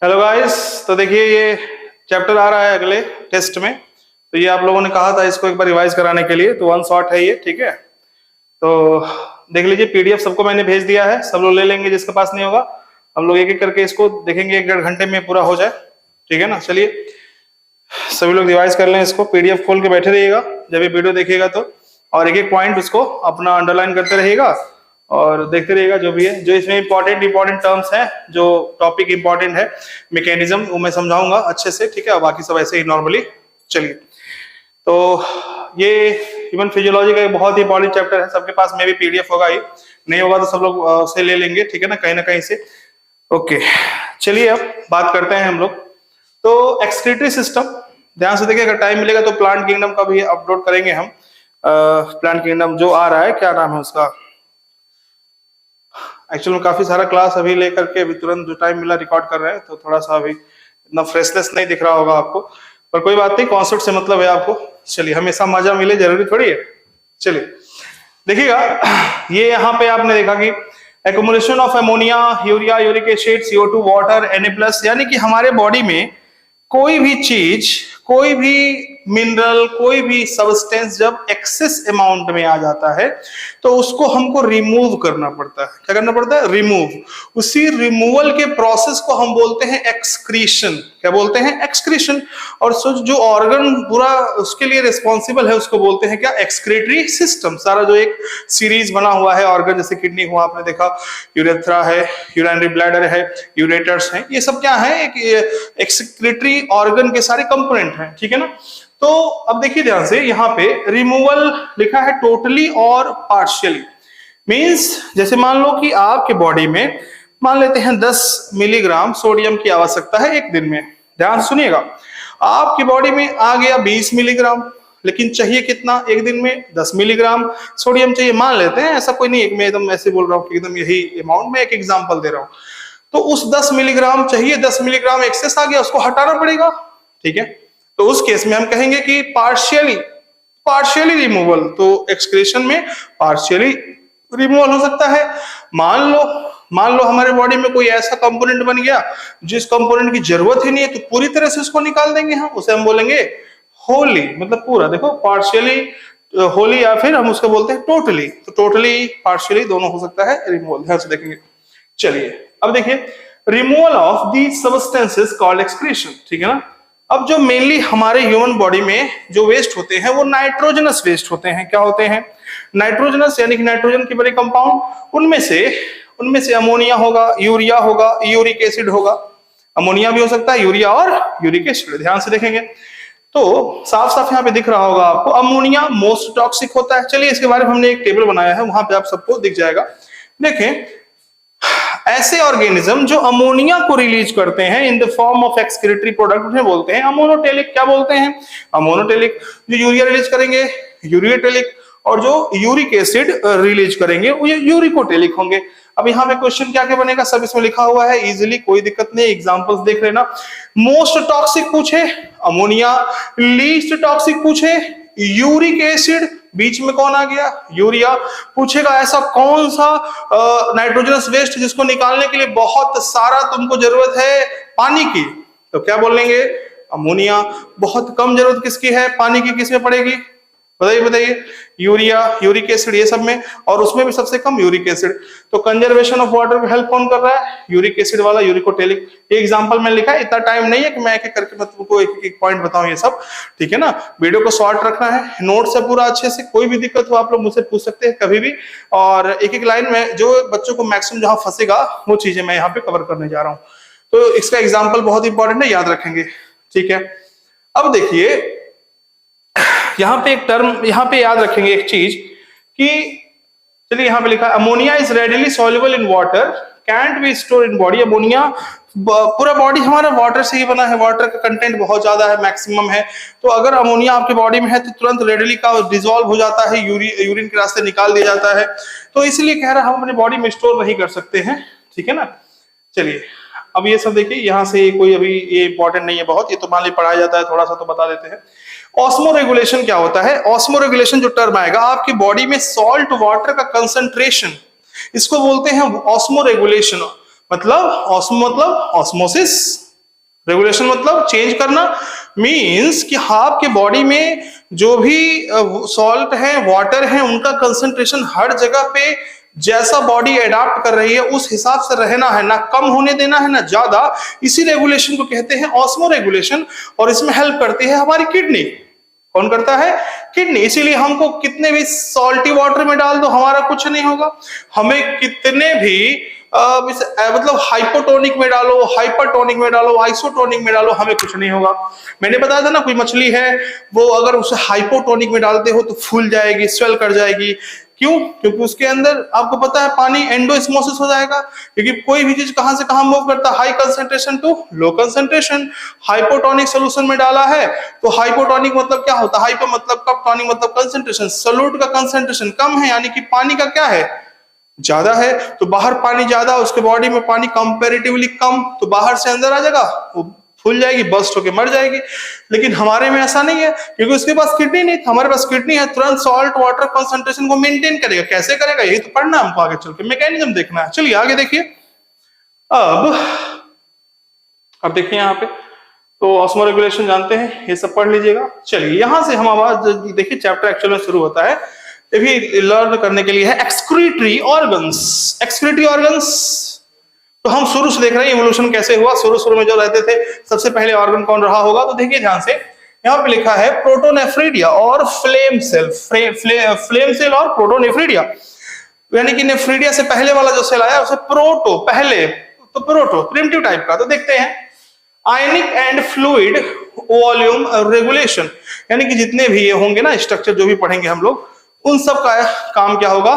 Hello guys, तो देखिए ये चैप्टर आ रहा है अगले टेस्ट में। तो ये आप लोगों ने कहा था इसको एक बार रिवाइज कराने के लिए, तो वन शॉट है ये, ठीक है। तो देख लीजिए, पीडीएफ सबको मैंने भेज दिया है, सब लोग ले लेंगे, जिसके पास नहीं होगा हम लोग एक एक करके इसको देखेंगे, 1-1.5 घंटे में पूरा हो जाए, ठीक है ना। चलिए सभी लोग रिवाइज कर लें इसको, पीडीएफ खोल के बैठे रहिएगा जब ये वीडियो देखिएगा तो, और एक एक पॉइंट उसको अपना अंडरलाइन करते रहिएगा और देखते रहिएगा जो भी है, जो इसमें इंपॉर्टेंट टर्म्स हैं, जो टॉपिक इंपॉर्टेंट है, मैकेनिज्म, वो मैं समझाऊंगा अच्छे से, ठीक है। और बाकी सब ऐसे ही नॉर्मली चलिए। तो ये ह्यूमन फिजियोलॉजी का एक बहुत ही इंपॉर्टेंट चैप्टर है, सबके पास में भी पीडीएफ होगा ही, नहीं होगा तो सब लोग उसे ले लेंगे, ठीक है ना कहीं से। ओके, चलिए अब बात करते हैं हम लोग। तो एक्सक्रीटरी सिस्टम, ध्यान से देखिए, अगर टाइम मिलेगा तो प्लांट किंगडम का भी अपलोड करेंगे हम। प्लांट किंगडम जो आ रहा है, क्या नाम है उसका, एक्चुअली में काफी सारा क्लास अभी लेकर के अभी तुरंत जो टाइम मिला रिकॉर्ड कर रहे हैं, तो थोड़ा सा अभी इतना फ्रेशनेस नहीं दिख रहा होगा आपको, पर कोई बात नहीं, कॉन्सेप्ट से मतलब है आपको। चलिए, हमेशा मजा मिले जरूरी थोड़ी है। चलिए देखिएगा, ये यहाँ पे आपने देखा कि accumulation of ammonia, urea, uric acid, CO2, water, Na+, यानी कि हमारे बॉडी में कोई भी चीज, कोई भी मिनरल, कोई भी सब्सटेंस जब एक्सेस अमाउंट में आ जाता है तो उसको हमको रिमूव करना पड़ता है। क्या करना पड़ता है? रिमूव। उसी रिमूवल के प्रोसेस को हम बोलते हैं एक्सक्रीशन। क्या बोलते हैं? एक्सक्रीशन। और जो ऑर्गन पूरा उसके लिए रिस्पॉन्सिबल है उसको बोलते हैं क्या? Excretory system. सारा जो एक सीरीज बना हुआ है ऑर्गन, जैसे किडनी हुआ, आपने देखा, यूरेथ्रा है, यूरिनरी ब्लैडर है, यूरेटर्स हैं, ये सब क्या है? एक एक्सक्रीटरी ऑर्गन के सारे कंपोनेंट हैं, ठीक है ना। तो अब देखिए ध्यान से, यहाँ पे रिमूवल लिखा है टोटली और पार्शियली। मींस जैसे मान लो कि आपके बॉडी में मान लेते हैं 10 मिलीग्राम सोडियम की आवश्यकता है एक दिन में। ध्यान सुनिएगा, आपकी बॉडी में आ गया 20 मिलीग्राम, लेकिन चाहिए कितना एक दिन में? 10 मिलीग्राम सोडियम चाहिए, मान लेते हैं, ऐसा कोई नहीं, मैं एकदम ऐसे बोल रहा हूँ कि एकदम यही अमाउंट में, एक एग्जांपल दे रहा हूँ। तो उस 10 मिलीग्राम चाहिए, 10 मिलीग्राम एक्सेस आ गया, उसको हटाना पड़ेगा, ठीक है। तो उस केस में हम कहेंगे कि पार्शियली रिमूवल। तो एक्सक्रीशन में पार्शियली रिमूवल हो सकता है। मान लो हमारे बॉडी में कोई ऐसा कंपोनेंट बन गया जिस कंपोनेंट की जरूरत ही नहीं है, तो पूरी तरह से उसको निकाल देंगे हम, उसे हम बोलेंगे होली, मतलब पूरा। देखो, पार्शियली होली या फिर हम उसको बोलते हैं टोटली। तो टोटली पार्शियली दोनों हो सकता है रिमूवल, ध्यान से देखेंगे। चलिए अब देखिए, removal of the substances called excretion, ठीक है ना। अब जो मेनली हमारे ह्यूमन बॉडी में जो वेस्ट होते हैं वो नाइट्रोजनस वेस्ट होते हैं। क्या होते हैं? नाइट्रोजनस, यानी कि नाइट्रोजन के बने कंपाउंड। उनमें से अमोनिया होगा, यूरिया होगा, यूरिक एसिड होगा। अमोनिया भी हो सकता है, यूरिया और यूरिक एसिड। ध्यान से देखेंगे तो साफ साफ यहाँ पे दिख रहा होगा आपको, अमोनिया मोस्ट टॉक्सिक होता है। चलिए, इसके बारे में हमने एक टेबल बनाया है, वहां पे आप सबको दिख जाएगा। देखें, ऐसे ऑर्गेनिज्म जो अमोनिया को रिलीज करते हैं in the form of excretory product, उन्हें बोलते हैं अमोनोटेलिक। क्या बोलते हैं? अमोनोटेलिक। जो यूरिया रिलीज करेंगे यूरियोटेलिक, और जो यूरिक एसिड रिलीज करेंगे वो यूरिकोटेलिक होंगे। अब यहाँ पे क्वेश्चन क्या क्या बनेगा, सब इसमें लिखा हुआ है इजीली, कोई दिक्कत नहीं, एग्जांपल्स देख लेना। मोस्ट टॉक्सिक पूछे अमोनिया, लीस्ट टॉक्सिक पूछे यूरिक एसिड, बीच में कौन आ गया? यूरिया। पूछेगा ऐसा कौन सा नाइट्रोजनस वेस्ट जिसको निकालने के लिए बहुत सारा तुमको जरूरत है पानी की, तो क्या बोलेंगे? अमोनिया। बहुत कम जरूरत किसकी है पानी की, किसमें पड़ेगी? बताइए। यूरिया, यूरिक एसिड, ये सब में, और उसमें भी सबसे कम यूरिक एसिड। तो कंजर्वेशन ऑफ वाटर को हेल्प कौन कर रहा है? यूरिक एसिड वाला, यूरिकोटेलिक। ये एग्जांपल में लिखा है, इतना टाइम नहीं है कि मैं एक एक करके तुमको एक पॉइंट बताऊं ये सब, ठीक है ना। वीडियो को शॉर्ट रखना है, नोट से पूरा अच्छे से, कोई भी दिक्कत हो आप लोग मुझसे पूछ सकते हैं कभी भी, और एक एक लाइन में जो बच्चों को मैक्सिमम जहां फंसेगा वो चीजें मैं यहाँ पे कवर करने जा रहा हूँ। तो इसका एग्जाम्पल बहुत इंपॉर्टेंट है, याद रखेंगे, ठीक है। अब देखिए, यहाँ पे एक टर्म यहाँ पे याद रखेंगे एक चीज कि, चलिए यहाँ पे लिखा है ammonia is readily soluble in water, cantt B store in body. Ammonia, पूरा बॉडी हमारा वाटर से ही बना है, वाटर का कंटेंट बहुत ज्यादा है, मैक्सिमम है। तो अगर अमोनिया आपके बॉडी में है तो तुरंत रेडिली का डिसॉल्व हो जाता है, यूरिन के रास्ते निकाल दिया जाता है। तो इसलिए कह रहा हम अपनी बॉडी में स्टोर नहीं कर सकते हैं, ठीक है ना। चलिए अब ये सब देखिए, यहाँ से कोई अभी ये इंपॉर्टेंट नहीं है बहुत, ये तो मान ली पढ़ाया जाता है, थोड़ा सा तो बता देते हैं। ऑस्मो रेगुलेशन क्या होता है? ऑस्मो रेगुलेशन जो टर्म आएगा, आपकी बॉडी में सॉल्ट वाटर का कंसंट्रेशन, इसको बोलते हैं ऑस्मो रेगुलेशन। मतलब ऑस्मो मतलब ऑस्मोसिस, रेगुलेशन मतलब चेंज करना, मीन्स कि आपके बॉडी में जो भी सॉल्ट है, वाटर है, उनका कंसंट्रेशन हर जगह पे जैसा बॉडी एडाप्ट कर रही है उस हिसाब से रहना है, ना कम होने देना है ना ज्यादा। इसी रेगुलेशन को कहते हैं ऑस्मो रेगुलेशन, और इसमें हेल्प करती है हमारी किडनी। कौन करता है? किडनी। इसीलिए हमको कितने भी सॉल्टी वाटर में डाल दो हमारा कुछ नहीं होगा, हमें कितने भी मतलब हाइपोटोनिक में डालो, हाइपरटोनिक में डालो, आइसोटोनिक में डालो, हमें कुछ नहीं होगा। मैंने बताया था ना, कोई मछली है वो अगर उसे हाइपोटोनिक में डालते हो तो फूल जाएगी, स्वेल कर जाएगी। क्यों? क्योंकि उसके अंदर आपको पता है पानी एंडोस्मोसिस हो जाएगा, क्योंकि कोई भी चीज कहां से कहां मूव करता है, high concentration to low concentration. Hypotonic solution में डाला है तो हाइपोटोनिक मतलब क्या होता है? हाइपो मतलब कम, टोनिक मतलब कंसंट्रेशन। सोल्यूट का कंसंट्रेशन कम है, यानी कि पानी का क्या है? ज्यादा है। तो बाहर पानी ज्यादा, उसके बॉडी में पानी कंपैरेटिवली कम, तो बाहर से अंदर आ जाएगा, वो फूल जाएगी, बस्ट होके मर जाएगी। लेकिन हमारे में ऐसा नहीं है, क्योंकि उसके पास किडनी नहीं। हमारे पास किडनी है, तुरंत सॉल्ट वाटर कंसंट्रेशन को मेंटेन करेगा। कैसे करेगा? यही तो पढ़ना हमको आगे चल के, मैकेनिज्म देखना है। चलिए आगे देखिए। अब देखिए यहाँ पे तो ऑस्मो रेगुलेशन जानते हैं, ये सब पढ़ लीजिएगा। चलिए यहां से हम आवाज देखिए, चैप्टर एक्चुअल में शुरू होता है, ये भी लर्न करने के लिए है। Excretory organs. एक्सक्रीटरी ऑर्गन्स तो हम शुरू से देख रहे हैं इवोल्यूशन कैसे हुआ। शुरू में जो रहते थे, सबसे पहले ऑर्गन कौन रहा होगा? तो देखिए ध्यान से, यहाँ पे लिखा है प्रोटोनेफ्रिडिया और फ्लेम सेल। फ्लेम सेल और प्रोटोनेफ्रिडिया, यानी कि नेफ्रिडिया से पहले वाला जो सेल आया उसे प्रोटो, पहले तो प्रोटो प्रिमिटिव टाइप का। तो देखते हैं आयनिक एंड फ्लूइड वॉल्यूम रेगुलेशन, यानी कि जितने भी ये होंगे ना स्ट्रक्चर जो भी पढ़ेंगे हम लोग, उन सब का काम क्या होगा?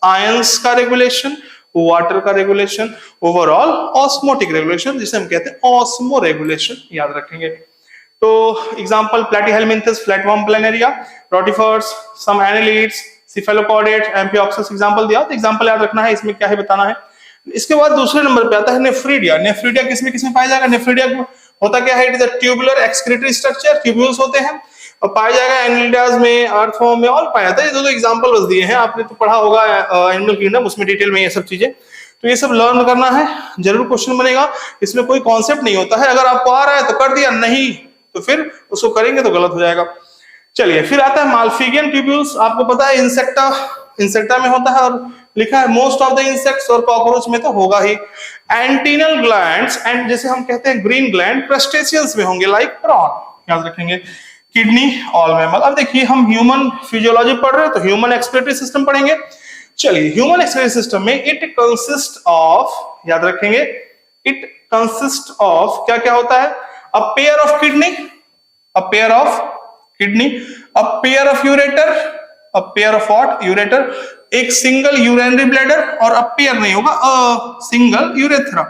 आयंस का रेगुलेशन, वाटर का रेगुलेशन, ओवरऑल ऑस्मोटिक रेगुलेशन, जिसे हम कहते हैं ऑस्मो रेगुलेशन, याद रखेंगे। तो एग्जांपल प्लैटीहेलमिंथस, फ्लैटवर्म प्लैनेरिया, रोटिफर्स, सम एनालिड्स, सिफेलोकॉर्डेट, एम्फिऑक्सिस एग्जांपल दिया, तो एग्जांपल याद रखना है, इसमें क्या है बताना है। इसके बाद दूसरे नंबर पे आता है नेफ्रीडिया। नेफ्रीडिया किसमें किसमें पाया जाएगा? नेफ्रीडिया होता क्या है? It is a tubular excretory structure, tubules होते हैं, और पाया जाएगा एनिलिडास में, अर्थवॉर्म में, और पाया जाता है। ये दो एग्जांपल बस दिए हैं, आपने तो पढ़ा होगा एनिमल किंगडम, उसमें डिटेल में ये सब चीजें, तो ये सब लर्न करना है, जरूर क्वेश्चन बनेगा। इसमें कोई कॉन्सेप्ट नहीं होता है, अगर आपको आ रहा है तो कर दिया, नहीं तो फिर उसको करेंगे तो गलत हो जाएगा। चलिए फिर आता है माल्फिगियन ट्यूब्यूल्स। आपको पता है इंसेक्टा में होता है, और लिखा है मोस्ट ऑफ द इंसेक्ट्स, और कॉकरोच में तो होगा ही। एंटीनल ग्लैंड्स एंड जैसे हम कहते हैं ग्रीन ग्लैंड क्रस्टेशियंस में होंगे, लाइक प्रॉन, याद रखेंगे। Kidney all mammal. अब देखिए हम ह्यूमन फिजियोलॉजी पढ़ रहे हैं तो ह्यूमन एक्सक्रीटरी सिस्टम पढ़ेंगे। चलिए ह्यूमन एक्सक्रीटरी सिस्टम में इट कंसिस्ट ऑफ, याद रखेंगे, इट कंसिस्ट ऑफ क्या क्या होता है? A pair of kidney, a pair of kidney, a pair of ureter, a pair of what? Ureter, एक सिंगल यूरिनरी ब्लैडर, और अ पेयर नहीं होगा, अ सिंगल यूरेथ्रा।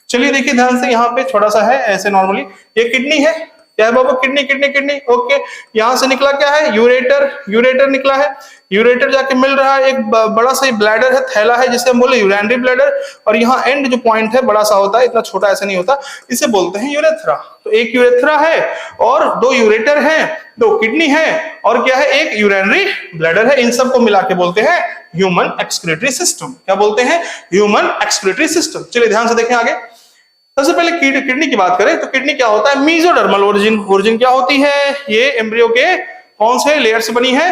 चलिए देखिए ध्यान से, यहाँ पे थोड़ा सा है ऐसे नॉर्मली, ये किडनी है, क्या है बाबू? Kidney kidney kidney, okay. यहां से निकला क्या है? यूरेटर, यूरेटर निकला है। यूरेटर जाके मिल रहा है एक बड़ा सा ब्लैडर है, थैला है, जिसे हम बोले यूरिनरी ब्लैडर, और यहाँ एंड जो पॉइंट है बड़ा सा होता है, इतना छोटा ऐसा नहीं होता, इसे बोलते हैं यूरेथ्रा। तो एक यूरेथ्रा है और दो यूरेटर हैं, दो किडनी है, और क्या है? एक यूरिनरी ब्लैडर है। इन सबको मिला के बोलते हैं ह्यूमन एक्सक्रीटरी सिस्टम। क्या बोलते हैं? Human excretory system. चलिए ध्यान से देखें आगे। सबसे पहले किडनी की बात करें तो किडनी क्या होता है? Mesodermal origin. ओरिजिन क्या होती है? ये एम्ब्रियो के कौन से लेयर से बनी है?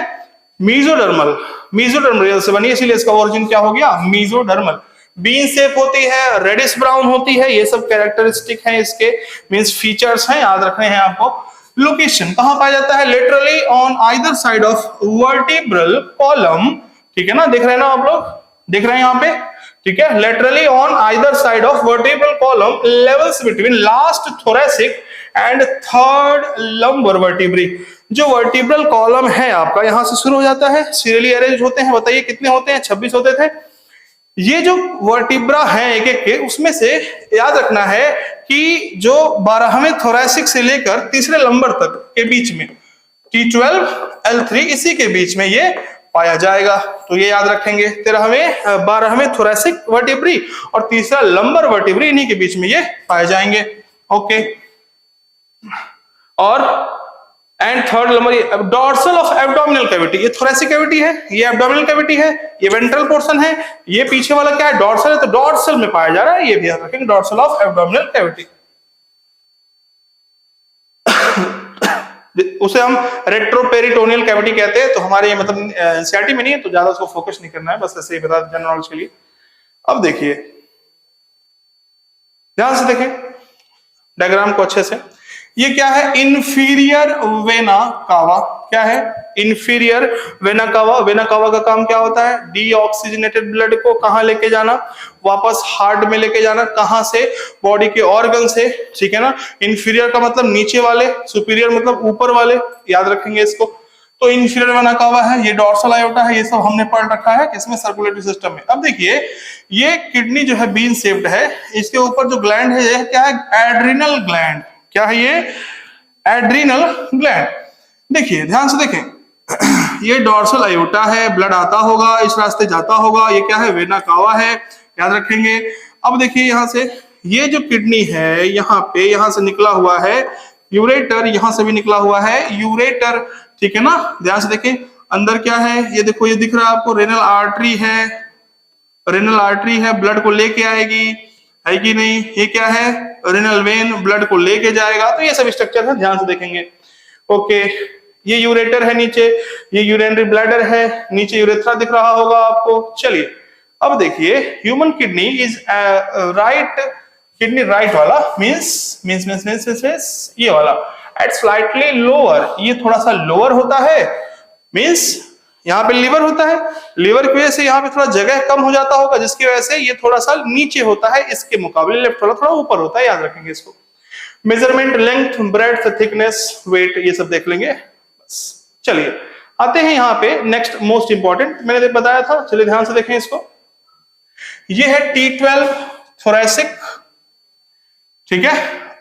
मीजोडर्मल, मीजोडर्मल लेयर से बनी है, इसीलिए इसका ओरिजिन क्या हो गया? मीजोडर्मल। बीन शेप होती है, रेडिश ब्राउन होती है, ये सब कैरेक्टरिस्टिक हैं इसके, मींस फीचर्स हैं, याद रखने हैं आपको। लोकेशन कहां पाया जाता है? Literally on either side of vertebral column, ठीक है ना, देख रहे हैं ना आप लोग, देख रहे हैं यहाँ पे, ठीक है। Laterally on either side of vertebral column, levels between last thoracic and third lumbar vertebrae. जो वर्टिब्रल कॉलम है आपका यहां से शुरू हो जाता है, सीरियली अरेंज होते हैं, बताइए कितने होते हैं? 26 होते थे। ये जो वर्टिब्रा है एक एक के, उसमें से याद रखना है कि जो 12वें थोरेसिक से लेकर तीसरे लंबर तक के बीच में T12 L3 इसी के बीच में ये पाया जाएगा। तो ये याद रखेंगे, 12वें थोरेसिक वर्टिब्री और तीसरा लंबर वर्टिब्री, इन्हीं के बीच में ये पाए जाएंगे। ओके, और and third number dorsal of abdominal cavity, ये थोरेसिक कैविटी है, ये एब्डोमिनल कैविटी है, ये वेंट्रल पोर्शन है, ये पीछे वाला क्या है? डॉर्सल है, तो डॉर्सल में पाया जा रहा है, ये भी याद रखेंगे, डॉर्सल ऑफ एब्डोमिनल कैविटी। उसे हम रेट्रोपेरिटोनियल कैविटी कहते हैं। तो हमारे मतलब एनसीईआरटी में नहीं है तो ज्यादा उसको फोकस नहीं करना है, बस ऐसे ही बता जनरल नॉलेज के लिए। अब देखिए ध्यान से देखें डायग्राम को अच्छे से। ये क्या है? Inferior vena cava. क्या है? Inferior vena cava. Vena cava का काम क्या होता है? डीऑक्सीजनेटेड ब्लड को कहां लेके जाना? वापस हार्ट में लेके जाना। कहां से? बॉडी के ऑर्गन से, ठीक है ना। इंफीरियर का मतलब नीचे वाले, सुपीरियर मतलब ऊपर वाले, याद रखेंगे इसको। तो इंफीरियर वेना कावा है, ये डॉर्सल आयोटा है, ये सब हमने पढ़ रखा है किसमें? सर्कुलेटरी सिस्टम में। अब देखिए ये किडनी जो है बीन शेप्ड है, इसके ऊपर जो ग्लैंड है ये क्या है? Adrenal gland. क्या है ये? Adrenal gland. देखिए ध्यान से देखें ये डॉर्सल आयोटा है, ब्लड आता होगा, इस रास्ते जाता होगा, ये क्या है? वेना कावा है, याद रखेंगे। अब देखिए यहां से ये जो किडनी है यहाँ पे, यहां से निकला हुआ है यूरेटर, यहां से भी निकला हुआ है यूरेटर, ठीक है ना। ध्यान से देखें अंदर क्या है, ये देखो, ये दिख रहा है आपको, रेनल आर्टरी है, रेनल आर्टरी है, ब्लड को लेके आएगी, है कि नहीं। ये क्या है? रेनल वेन, ब्लड को लेके जाएगा। तो ये सब स्ट्रक्चर है, ध्यान से देखेंगे। ओके, ये यूरेटर है नीचे, ये यूरिनरी ब्लैडर है, नीचे यूरेथ्रा दिख रहा होगा आपको। चलिए अब देखिए human kidney is right, kidney right वाला मींस ये वाला एट स्लाइटली लोअर, ये थोड़ा सा लोअर होता है, मींस यहाँ पे लीवर होता है, लीवर की वजह से यहाँ पे थोड़ा जगह कम हो जाता होगा, जिसकी वजह से ये थोड़ा सा नीचे होता है इसके मुकाबले, लेफ्ट वाला थोड़ा ऊपर होता है, याद रखेंगे इसको। Measurement, length, breadth, thickness, weight, ये सब देख लेंगे। बस चलिए आते हैं यहाँ पे नेक्स्ट मोस्ट इंपॉर्टेंट, मैंने बताया था, चलिए ध्यान से देखें इसको। ये है T12 थोरैसिक, ठीक है,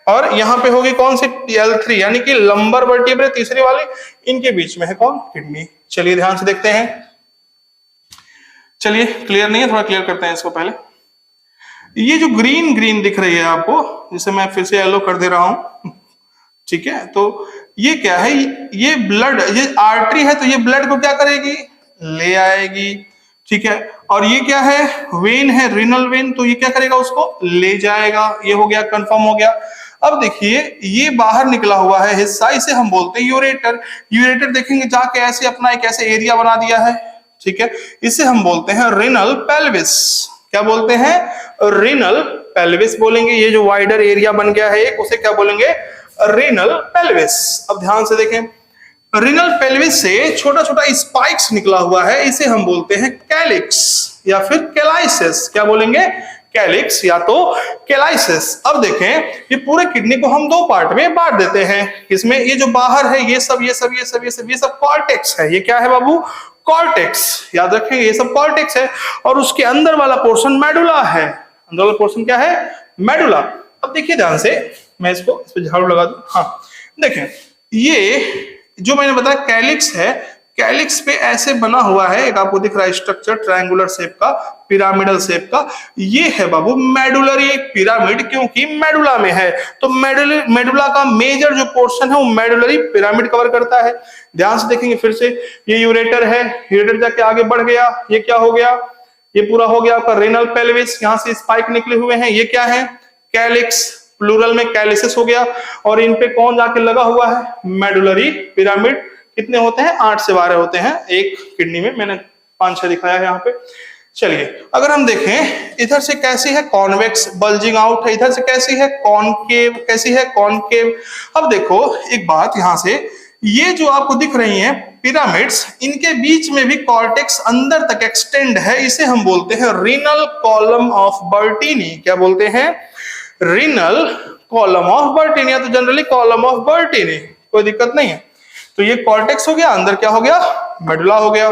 और यहां पे होगी कौन सी? L3 यानी कि लंबर वर्टिब्रे, तीसरी वाली, इनके बीच में है कौन? किडनी। चलिए ध्यान से देखते हैं। चलिए क्लियर नहीं है, थोड़ा क्लियर करते हैं इसको पहले। ये जो ग्रीन ग्रीन दिख रही है आपको, जिसे मैं फिर से येलो कर दे रहा हूं, ठीक है, तो ये क्या है? ये ब्लड, ये आर्टरी है, तो ये ब्लड को क्या करेगी? ले आएगी, ठीक है। और ये क्या है? वेन है, रिनल वेन, तो ये क्या करेगा? उसको ले जाएगा। ये हो गया, कंफर्म हो गया। अब देखिए ये बाहर निकला हुआ है हिस्सा, इसे हम बोलते हैं यूरेटर। यूरेटर देखेंगे जाके ऐसे अपना एक ऐसे एरिया बना दिया है, ठीक है, इसे हम बोलते हैं रेनल पेल्विस। क्या बोलते हैं? रेनल पेल्विस बोलेंगे। ये जो वाइडर एरिया बन गया है एक, उसे क्या बोलेंगे? Renal pelvis. अब ध्यान से देखें, रेनल पेल्विस से छोटा छोटा स्पाइक्स निकला हुआ है, इसे हम बोलते हैं कैलिक्स या फिर कैलाइसिस। क्या बोलेंगे? कैलिक्स या तो कैलाइसिस। अब देखें ये पूरे किडनी को हम दो पार्ट में बांट देते हैं। इसमें ये जो बाहर है ये सब कॉर्टेक्स है। ये क्या है बाबू? कॉर्टेक्स, याद रखेंगे ये सब कॉर्टेक्स है। और उसके अंदर वाला पोर्शन मेडुला है। अंदर वाला पोर्शन क्या है? मेडुला। अब देखिए ध्यान से, मैं इस पे झाड़ू लगा दूं। हाँ देखें, ये जो मैंने बताया कैलिक्स है, कैलिक्स पे ऐसे बना हुआ है, एक आपको दिख रहा है स्ट्रक्चर ट्रायंगुलर शेप का, पिरामिडल शेप का। ये है बाबू मेडुलरी पिरामिड, क्योंकि मेडुला में है। तो मेडुला का मेजर जो पोर्शन है वो मेडुलरी पिरामिड कवर करता है। ध्यान से देखेंगे फिर से, ये यूरेटर है, यूरेटर जाके आगे बढ़ गया, ये क्या हो गया? ये पूरा हो गया आपका रेनल पेल्विस, यहां से स्पाइक निकले हुए हैं, ये क्या है? कैलिक्स, प्लूरल में कैलिसिस हो गया। और इन पे कौन जाके लगा हुआ है? Medullary pyramid. कितने होते हैं? 8 से 12 होते हैं एक किडनी में, मैंने 5-6 दिखाया है यहाँ पे। चलिए अगर हम देखें इधर से कैसी है? कॉन्वेक्स, बल्जिंग आउट है। इधर से कैसी है? कॉनकेव। कैसी है? कॉनकेव। अब देखो एक बात, यहां से ये जो आपको दिख रही हैं पिरामिड्स, इनके बीच में भी कॉर्टेक्स अंदर तक एक्सटेंड है, इसे हम बोलते हैं रीनल कॉलम ऑफ बर्टीनी। क्या बोलते हैं? रीनल कॉलम ऑफ बर्टीनी, या तो जनरली कॉलम ऑफ बर्टीनी, कोई दिक्कत नहीं है। तो ये कॉर्टेक्स हो गया, अंदर क्या हो गया? मेडुला हो गया।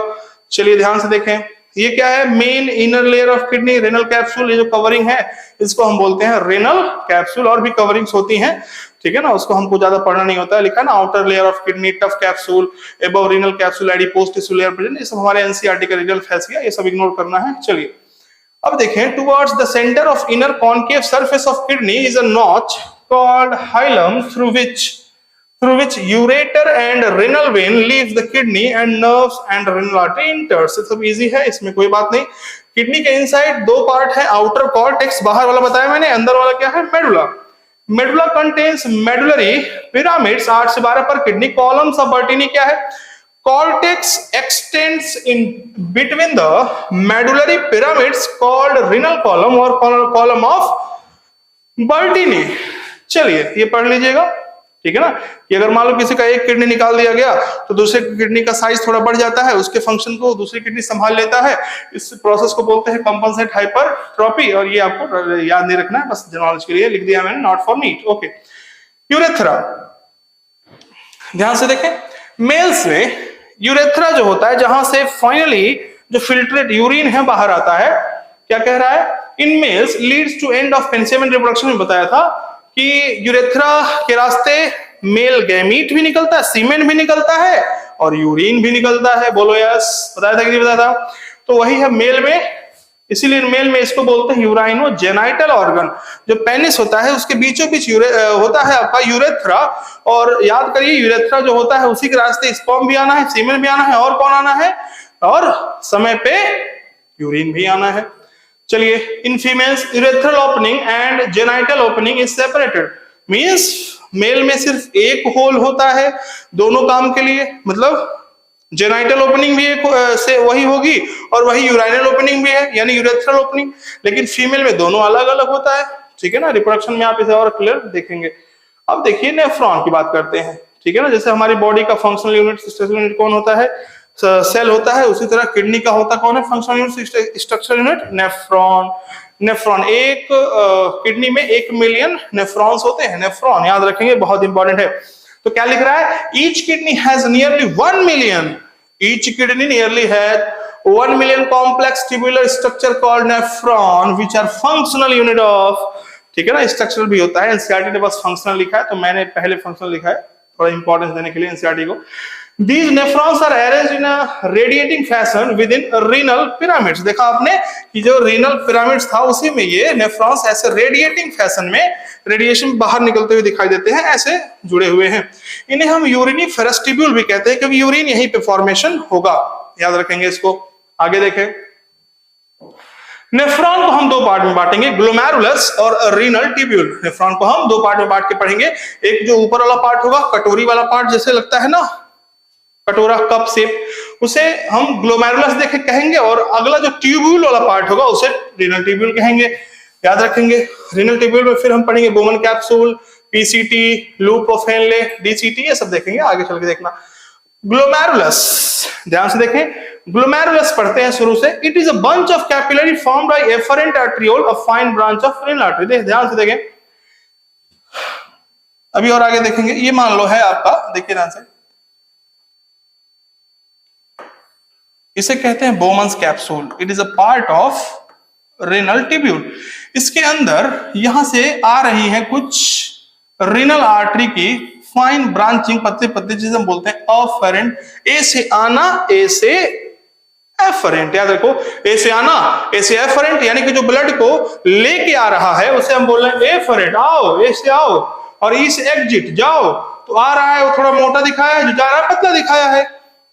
चलिए ध्यान से देखें, ये क्या है? Main inner layer of kidney, renal capsule. ये जो कवरिंग है इसको हम बोलते हैं रेनल कैप्सूल। और भी कवरिंग्स होती हैं, ठीक है ना, उसको हमको ज्यादा पढ़ना नहीं होता है। लिखा है ना, outer layer of kidney, tough capsule, above renal capsule, adipose tissue layer present. ये सब हमारे एनसीईआरटी का रिजल्ट फैस गया, ये सब इग्नोर करना है। चलिए अब देखें, towards the centre of inner concave surface of kidney is a notch called hilum through which ureter and renal vein leaves the kidney and nerves and renal artery enters। सब easy है, इसमें कोई बात नहीं। किडनी के inside दो part है, outer cortex, बाहर वाला बताया मैंने, अंदर वाला क्या है? Medulla. Medulla contains medullary pyramids 8 से 12 पर किडनी। कॉलम्स ऑफ बर्टीनी क्या है? Cortex extends in between the medullary pyramids called renal column और column of Bertini। चलिए ये पढ़ लीजिएगा, ठीक है ना, कि अगर मान लो किसी का एक किडनी निकाल दिया गया तो दूसरे किडनी का साइज थोड़ा बढ़ जाता है, उसके फंक्शन को दूसरी किडनी संभाल लेता है। इस प्रोसेस को बोलते हैं कंपनसेट हाइपरट्रॉफी, और ये आपको याद नहीं रखना है, बस नॉलेज के लिए लिख दिया मैंने, not for NEET. Okay, urethra, ध्यान से देखें, मेल्स में यूरेथ्रा जो होता है, जहां से फाइनली जो फिल्ट्रेट यूरिन है बाहर आता है, क्या कह रहा है? In males leads to end of पेनिसेमिन रिप्रोडक्शन में बताया था कि यूरेथ्रा के रास्ते मेल गैमीट भी निकलता है, सीमेन भी निकलता है और यूरिन भी निकलता है। बोलो यस, बताया था कि नहीं बताया था? तो वही है मेल में, इसीलिए मेल में इसको बोलते हैं यूराइनो जेनाइटल ऑर्गन। जो पेनिस होता है उसके बीचों बीच होता है आपका यूरेथ्रा, और याद करिए यूरेथ्रा जो होता है उसी के रास्ते स्पर्म भी आना है, सीमेन भी आना है, और कौन आना है? और समय पे यूरिन भी आना है। चलिए, in females urethral opening and genital opening is separated, means male में सिर्फ एक होल होता है दोनों काम के लिए, मतलब जेनाइटल ओपनिंग भी एक से वही होगी और वही यूराइनल ओपनिंग भी है, यानी यूरेथ्रल ओपनिंग, लेकिन फीमेल में दोनों अलग अलग होता है, ठीक है ना। रिप्रोडक्शन में आप इसे और क्लियर देखेंगे। अब देखिए नेफ्रॉन की बात करते हैं, ठीक है ना। जैसे हमारी बॉडी का फंक्शनल यूनिट स्ट्रक्चरल यूनिट कौन होता है? सेल होता है, उसी तरह किडनी का होता कौन है functional unit structural unit? Nephron. Nephron, एक किडनी में 1 मिलियन नेफ्रॉन्स होते हैं, नेफ्रॉन याद रखेंगे, बहुत इंपॉर्टेंट है। तो क्या लिख रहा है? Each kidney has nearly 1 million, each kidney nearly has 1 million complex tubular structure called nephron which are functional unit of, ठीक है ना। स्ट्रक्चरल भी होता है, एनसीईआरटी ने बस फंक्शनल लिखा है, तो मैंने पहले फंक्शनल लिखा है थोड़ा इंपॉर्टेंस देने के लिए एनसीईआरटी को। These nephrons are arranged in a radiating fashion within renal pyramids। देखा आपने कि जो renal pyramids था उसी में ये nephrons ऐसे radiating fashion में रेडिएशन बाहर निकलते हुए दिखाई देते हैं, ऐसे जुड़े हुए हैं। इन्हें हम यूरिनिफेरस ट्यूब्यूल भी कहते हैं, क्योंकि यूरिन यहीं पे फॉर्मेशन होगा, याद रखेंगे इसको। आगे देखें, नेफ्रॉन को हम 2 पार्ट में बांटेंगे, ग्लोमेरुलस और रीनल ट्यूब्यूल। नेफ्रॉन को हम 2 पार्ट में बांट के पढ़ेंगे। एक जो ऊपर वाला पार्ट होगा, कटोरी वाला पार्ट जैसे लगता है ना, कटोरा कप शेप, उसे हम ग्लोमेरुलस देखे कहेंगे, और अगला जो ट्यूब्यूल वाला पार्ट होगा उसे रीनल ट्यूब्यूल कहेंगे, याद रखेंगे। रीनल ट्यूब्यूल में फिर हम पढ़ेंगे Bowman capsule, PCT, loop of Henley, DCT, ये सब देखेंगे आगे चल के देखना। ग्लोमेरुलस, ध्यान से देखें, ग्लोमेरुलस पढ़ते हैं शुरू से। It is a bunch of capillary formed by afferent arteriole, a fine branch of renal artery. ध्यान से देखें, अभी और आगे देखेंगे। ये मान लो है आपका, देखिए ध्यान से, इसे कहते हैं Bowman's capsule. It is a part of renal tubule. इसके अंदर यहां से आ रही है कुछ रीनल आर्टरी की फाइन ब्रांचिंग, पत्ते पत्ते जिसे हम बोलते हैं अफरेंट। ए से आना, ए से एफरेंट, याद रखो, ए से आना, ए से एफरेंट, यानी कि जो ब्लड को लेके आ रहा है उसे हम बोल रहे हैं एफरेंट, आओ, ए से आओ, और ई से एग्जिट, जाओ। तो आ रहा है वो थोड़ा मोटा दिखाया है, जो जा रहा है पतला दिखाया है,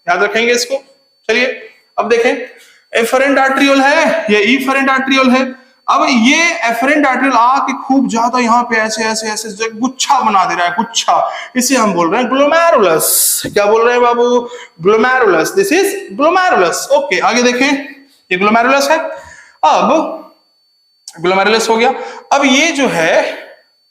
याद रखेंगे इसको। चलिए अब देखें, एफरेंट आर्टरियोल है, ये इफरेंट आर्टरियोल है। अब ये एफरेंट आर्टरियोल आके खूब ज्यादा यहाँ पे ऐसे ऐसे ऐसे गुच्छा बना दे रहा है, गुच्छा, इसे हम बोल रहे हैं ग्लोमेरुलस। क्या बोल रहे हैं बाबू? Glomerulus, this is glomerulus. Okay, आगे देखें, ये ग्लोमेरुलस है। अब ग्लोमेरुलस हो गया। अब ये जो है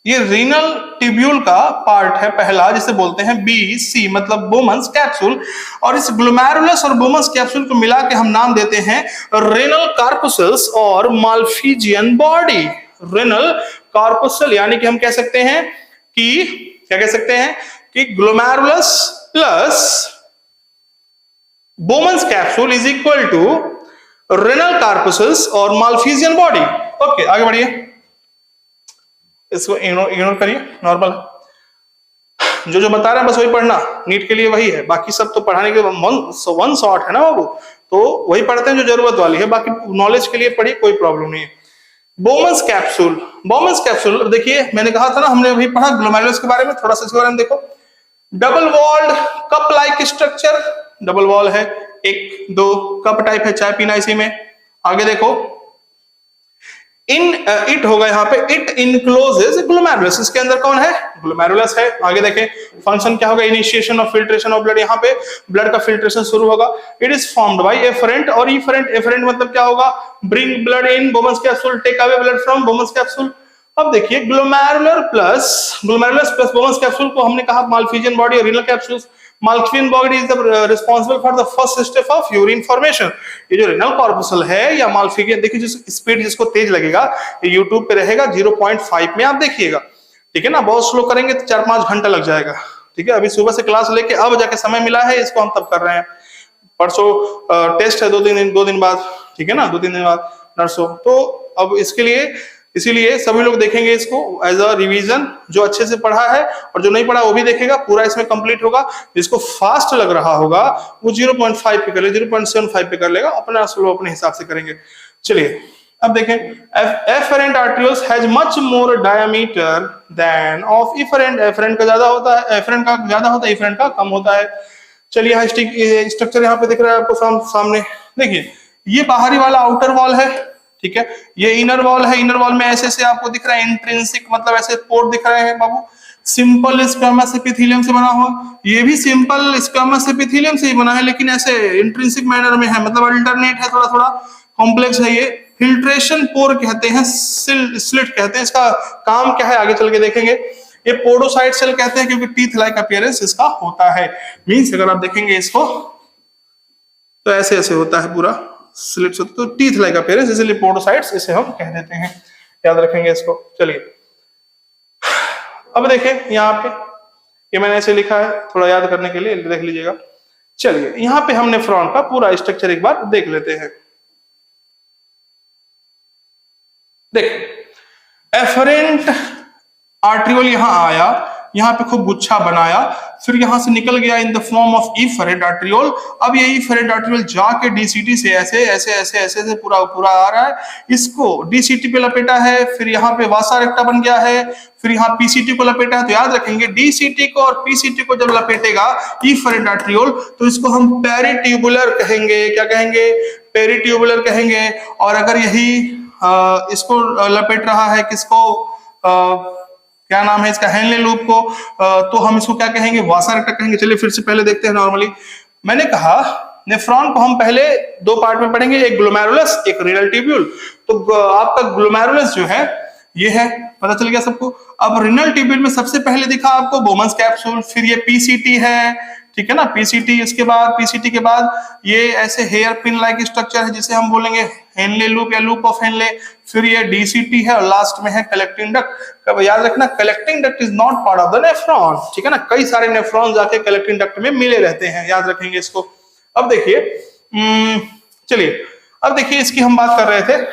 ये रीनल ट्यूब्यूल का पार्ट है पहला, जिसे बोलते हैं BC, मतलब बोमन्स कैप्सूल। और इस ग्लोमेरुलस और बोमन्स कैप्सूल को मिला के हम नाम देते हैं रेनल कार्पुसल्स और माल्फिजियन बॉडी। रेनल कार्पुसल, यानी कि हम कह सकते हैं कि, क्या कह सकते हैं कि glomerulus plus Bowman's capsule is equal to renal corpuscles और माल्फिजियन बॉडी। ओके, आगे बढ़िए, इसको इग्नोर करिए, नॉर्मल जो बता रहे हैं बस वही पढ़ना, नीट के लिए वही है, बाकी सब तो पढ़ाने के वन शॉट है ना बाबू, तो वही पढ़ते हैं जो जरूरत वाली है, बाकी नॉलेज के लिए पढ़िए, कोई प्रॉब्लम नहीं है। बोमन्स कैप्सूल, बोमन्स कैप्सूल देखिए, मैंने कहा था ना, हमने अभी पढ़ा ग्लोमेरुलस के बारे में, थोड़ा सा इसके बारे में देखो। Double walled cup like structure, double wall है, 1 2 कप टाइप है, चाय पीना इसी में। आगे देखो, इट होगा यहाँ पे, इट इनक्लोजेस ग्लोमेरुलस, इसके अंदर कौन है, ग्लोमेरुलस है। आगे देखें फंक्शन क्या होगा, initiation of filtration of blood, यहाँ पे ब्लड का फिल्ट्रेशन शुरू होगा। It is formed by afferent और इफरेंट, एफरेंट मतलब क्या होगा, bring blood in Bowman's capsule, take away blood from Bowman's capsule. अब देखिए ग्लोमेरुलस प्लस बोमन्स कैप्सूल को हमने कहा माल्फिजियन बॉडी और renal capsules. Malpighian body is responsible for the first step of urine formation. ये जो रीनल कॉर्पसल है या माल्फिजियन, देखिए जिस स्पीड जिसको तेज लगेगा ये यूट्यूब पे रहेगा 0.5 में आप देखिएगा, ठीक है ना। बहुत स्लो करेंगे तो 4-5 घंटा लग जाएगा, ठीक है। अभी सुबह से क्लास लेके अब जाके समय मिला है, इसको हम तब कर रहे हैं। परसों टेस्ट है 2 दिन बाद, ठीक है ना, 2-3 दिन बाद नर्सों। तो अब इसके लिए इसीलिए सभी लोग देखेंगे इसको एज अ रिवीजन, जो अच्छे से पढ़ा है और जो नहीं पढ़ा वो भी देखेगा, पूरा इसमें कंप्लीट होगा। जिसको फास्ट लग रहा होगा वो 0.5 पे कर ले, 0.75 पे कर लेगा, अपना स्लो अपने हिसाब से करेंगे। चलिए अब देखें, afferent arterioles has much more diameter than of efferent, afferent का ज्यादा होता है, एफरेंट का ज्यादा होता है, इफरेंट का कम होता है। चलिए यहाँ स्ट्रक्चर यहाँ पे दिख रहा है आपको सामने, देखिए ये बाहरी वाला आउटर वॉल है, ठीक है। ये इनर वॉल है, इनर वॉल में ऐसे से आपको दिख रहा है इंट्रिंसिक, मतलब ऐसे पोर्ट दिख रहे हैं बाबू। सिंपल स्क्वामस एपिथेलियम से बना हुआ, ये भी सिंपल स्क्वामस एपिथेलियम से ही बना है, लेकिन ऐसे इंट्रिंसिक मैनर में है, मतलब अल्टरनेट है, थोड़ा थोड़ा कॉम्प्लेक्स है। ये फिल्ट्रेशन पोर कहते हैं, स्लिट कहते हैं। इसका काम क्या है आगे चल के देखेंगे। ये पोडोसाइट सेल कहते हैं क्योंकि टीथ लाइक अपीयरेंस इसका होता है। मींस अगर आप देखेंगे इसको तो ऐसे ऐसे होता है पूरा स्लिट्स, तो टीथ लाइक अपीयरेंस, इसलिए पोडोसाइट्स इसे हम कह देते हैं, याद रखेंगे इसको। चलिए अब देखें यहाँ पे, ये मैंने ऐसे लिखा है थोड़ा याद करने के लिए, देख लीजिएगा। चलिए यहाँ पे हम नेफ्रॉन का पूरा स्ट्रक्चर एक बार देख लेते हैं। देख एफरेंट आर्ट्रियोल यहाँ आया, यहाँ पे खूब गुच्छा बनाया, फिर यहाँ से निकल गया in the form of efferent arteriole. अब ये इफरेंट आर्ट्रियोल जाके डीसीटी से ऐसे ऐसे ऐसे ऐसे से पूरा पूरा आ रहा है, इसको डीसीटी पे लपेटा है, फिर यहाँ पे वासा रेक्टा बन गया है, फिर यहाँ पीसीटी को लपेटा है। तो याद रखेंगे डीसीटी को और पीसीटी को जब लपेटेगा इफरेंट आर्ट्रियोल तो इसको हम पेरिट्यूबुलर कहेंगे। क्या कहेंगे? पेरिट्यूबुलर कहेंगे। और अगर यही इसको लपेट रहा है, किसको, क्या नाम है इसका, हेनले लूप को, तो हम इसको क्या कहेंगे? वासा रेक्टा कहेंगे। चलिए फिर से पहले देखते हैं। नॉर्मली मैंने कहा नेफ्रॉन को हम पहले 2 पार्ट में पढ़ेंगे, एक ग्लोमेरुलस एक रीनल ट्यूब्यूल। तो आपका ग्लोमेरुलस जो है ये है, पता चल गया सबको। अब रीनल ट्यूब्यूल में सबसे पहले दिखा आपको बोमन्स कैप्सूल, फिर ये पीसीटी है, ठीक है ना, पीसीटी। इसके बाद पीसीटी के बाद ये ऐसे हेयर पिन लाइक स्ट्रक्चर है जिसे हम बोलेंगे हेनले लूप या लूप ऑफ हेनले, फिर ये डीसीटी है और लास्ट में है कलेक्टिंग डक्ट। अब याद रखना collecting duct is not part of the nephron, ठीक है ना। कई सारे नेफ्रॉन जाके कलेक्टिंग डक्ट में मिले रहते हैं, याद रखेंगे इसको। अब देखिए चलिए अब देखिए इसकी हम बात कर रहे थे।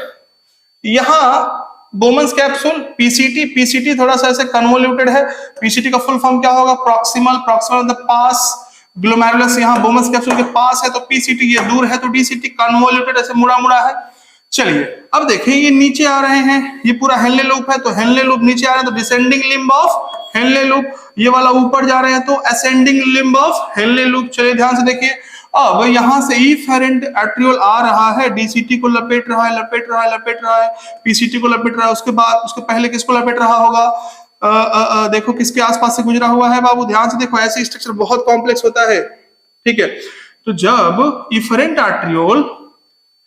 यहाँ बोमन्स कैप्सूल पीसीटी थोड़ा सा ऐसे कन्वोल्यूटेड है। पीसीटी का फुल फॉर्म क्या होगा? Proximal the pass. ग्लोमेरुलस यहाँ बोमन्स कैप्सूल के पास है तो पीसीटी ये दूर है, तो डीसीटी कन्वोल्यूटेड ऐसे मुड़ा मुड़ा है। चलिए अब देखिए ये नीचे आ रहे हैं, ये पूरा हेनले लूप है तो हेनले लूप नीचे आ रहे हैं तो descending limb of Henle loop, ये वाला ऊपर जा रहे हैं तो ascending limb of Henle loop. चलिए ध्यान से देखिए, अब यहां से इफेरेंट आर्ट्रियोल आ रहा है, डीसीटी को लपेट रहा है, पीसीटी को लपेट रहा है। उसके बाद उसके पहले किसको लपेट रहा होगा? देखो किसके आसपास से गुजरा हुआ है बाबू, ध्यान से देखो। ऐसे स्ट्रक्चर बहुत कॉम्प्लेक्स होता है, ठीक है। तो जब इफेरेंट आर्ट्रियोल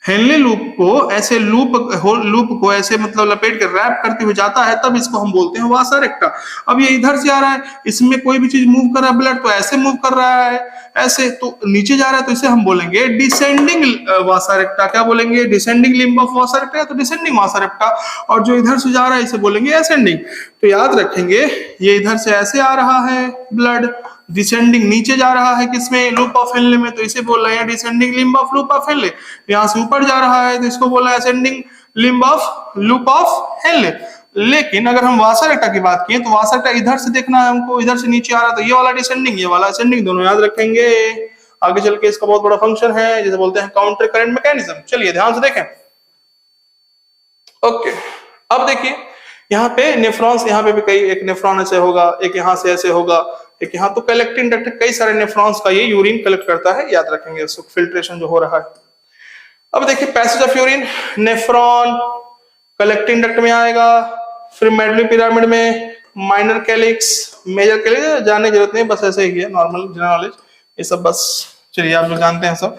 हेनले लूप को ऐसे लूप को ऐसे मतलब लपेट के रैप करते हुए जाता है तब इसको हम बोलते हैं वासा रेक्टा। अब ये इधर से आ रहा है, इसमें कोई भी चीज मूव कर रहा है, ब्लड तो ऐसे मूव कर रहा है, ऐसे तो नीचे जा रहा है, तो इसे हम बोलेंगे डिसेंडिंग वासा रेक्टा। क्या बोलेंगे? डिसेंडिंग लिम्ब ऑफ वासा रेक्टा, तो डिसेंडिंग वासा रेक्टा। और जो इधर से जा रहा है इसे बोलेंगे असेंडिंग। तो याद रखेंगे ये इधर से ऐसे आ रहा है ब्लड, डिसेंडिंग नीचे जा रहा है किसमें? लूप ऑफ हेनले में, तो इसे बोल रहे हैं descending limb of loop of Henley. यहाँ से ऊपर जा रहा है तो इसको बोल रहे हैं ascending limb of loop of Henley. लेकिन अगर हम वासा रेक्टा की बात किए तो वासा रेक्टा इधर से देखना है हमको, इधर से नीचे आ रहा तो ये वाला डिसेंडिंग ये वाला असेंडिंग, दोनों याद रखेंगे। आगे चल के इसका बहुत बड़ा फंक्शन है जिसे बोलते हैं काउंटर करंट मैकेनिज्म। चलिए ध्यान से देखें। ओके अब देखिए यहाँ पे नेफ्रॉन्स, यहाँ पे भी कई, एक नेफ्रॉन ऐसे होगा, एक यहाँ से ऐसे होगा, एक यहाँ, तो कलेक्टिंग डक्ट कई सारे नेफ्रॉन्स का ये यूरिन कलेक्ट करता है, याद रखेंगे इसको, फिल्ट्रेशन जो हो रहा है। अब देखिए passage of urine, nephron collecting duct में आएगा, फिर मेडुलरी पिरामिड में माइनर कैलिक्स, मेजर कैलिक्स जानने की जरूरत नहीं, बस ऐसे ही है नॉर्मल जनरल नॉलेज ये सब बस। चलिए आप लोग जानते हैं सब।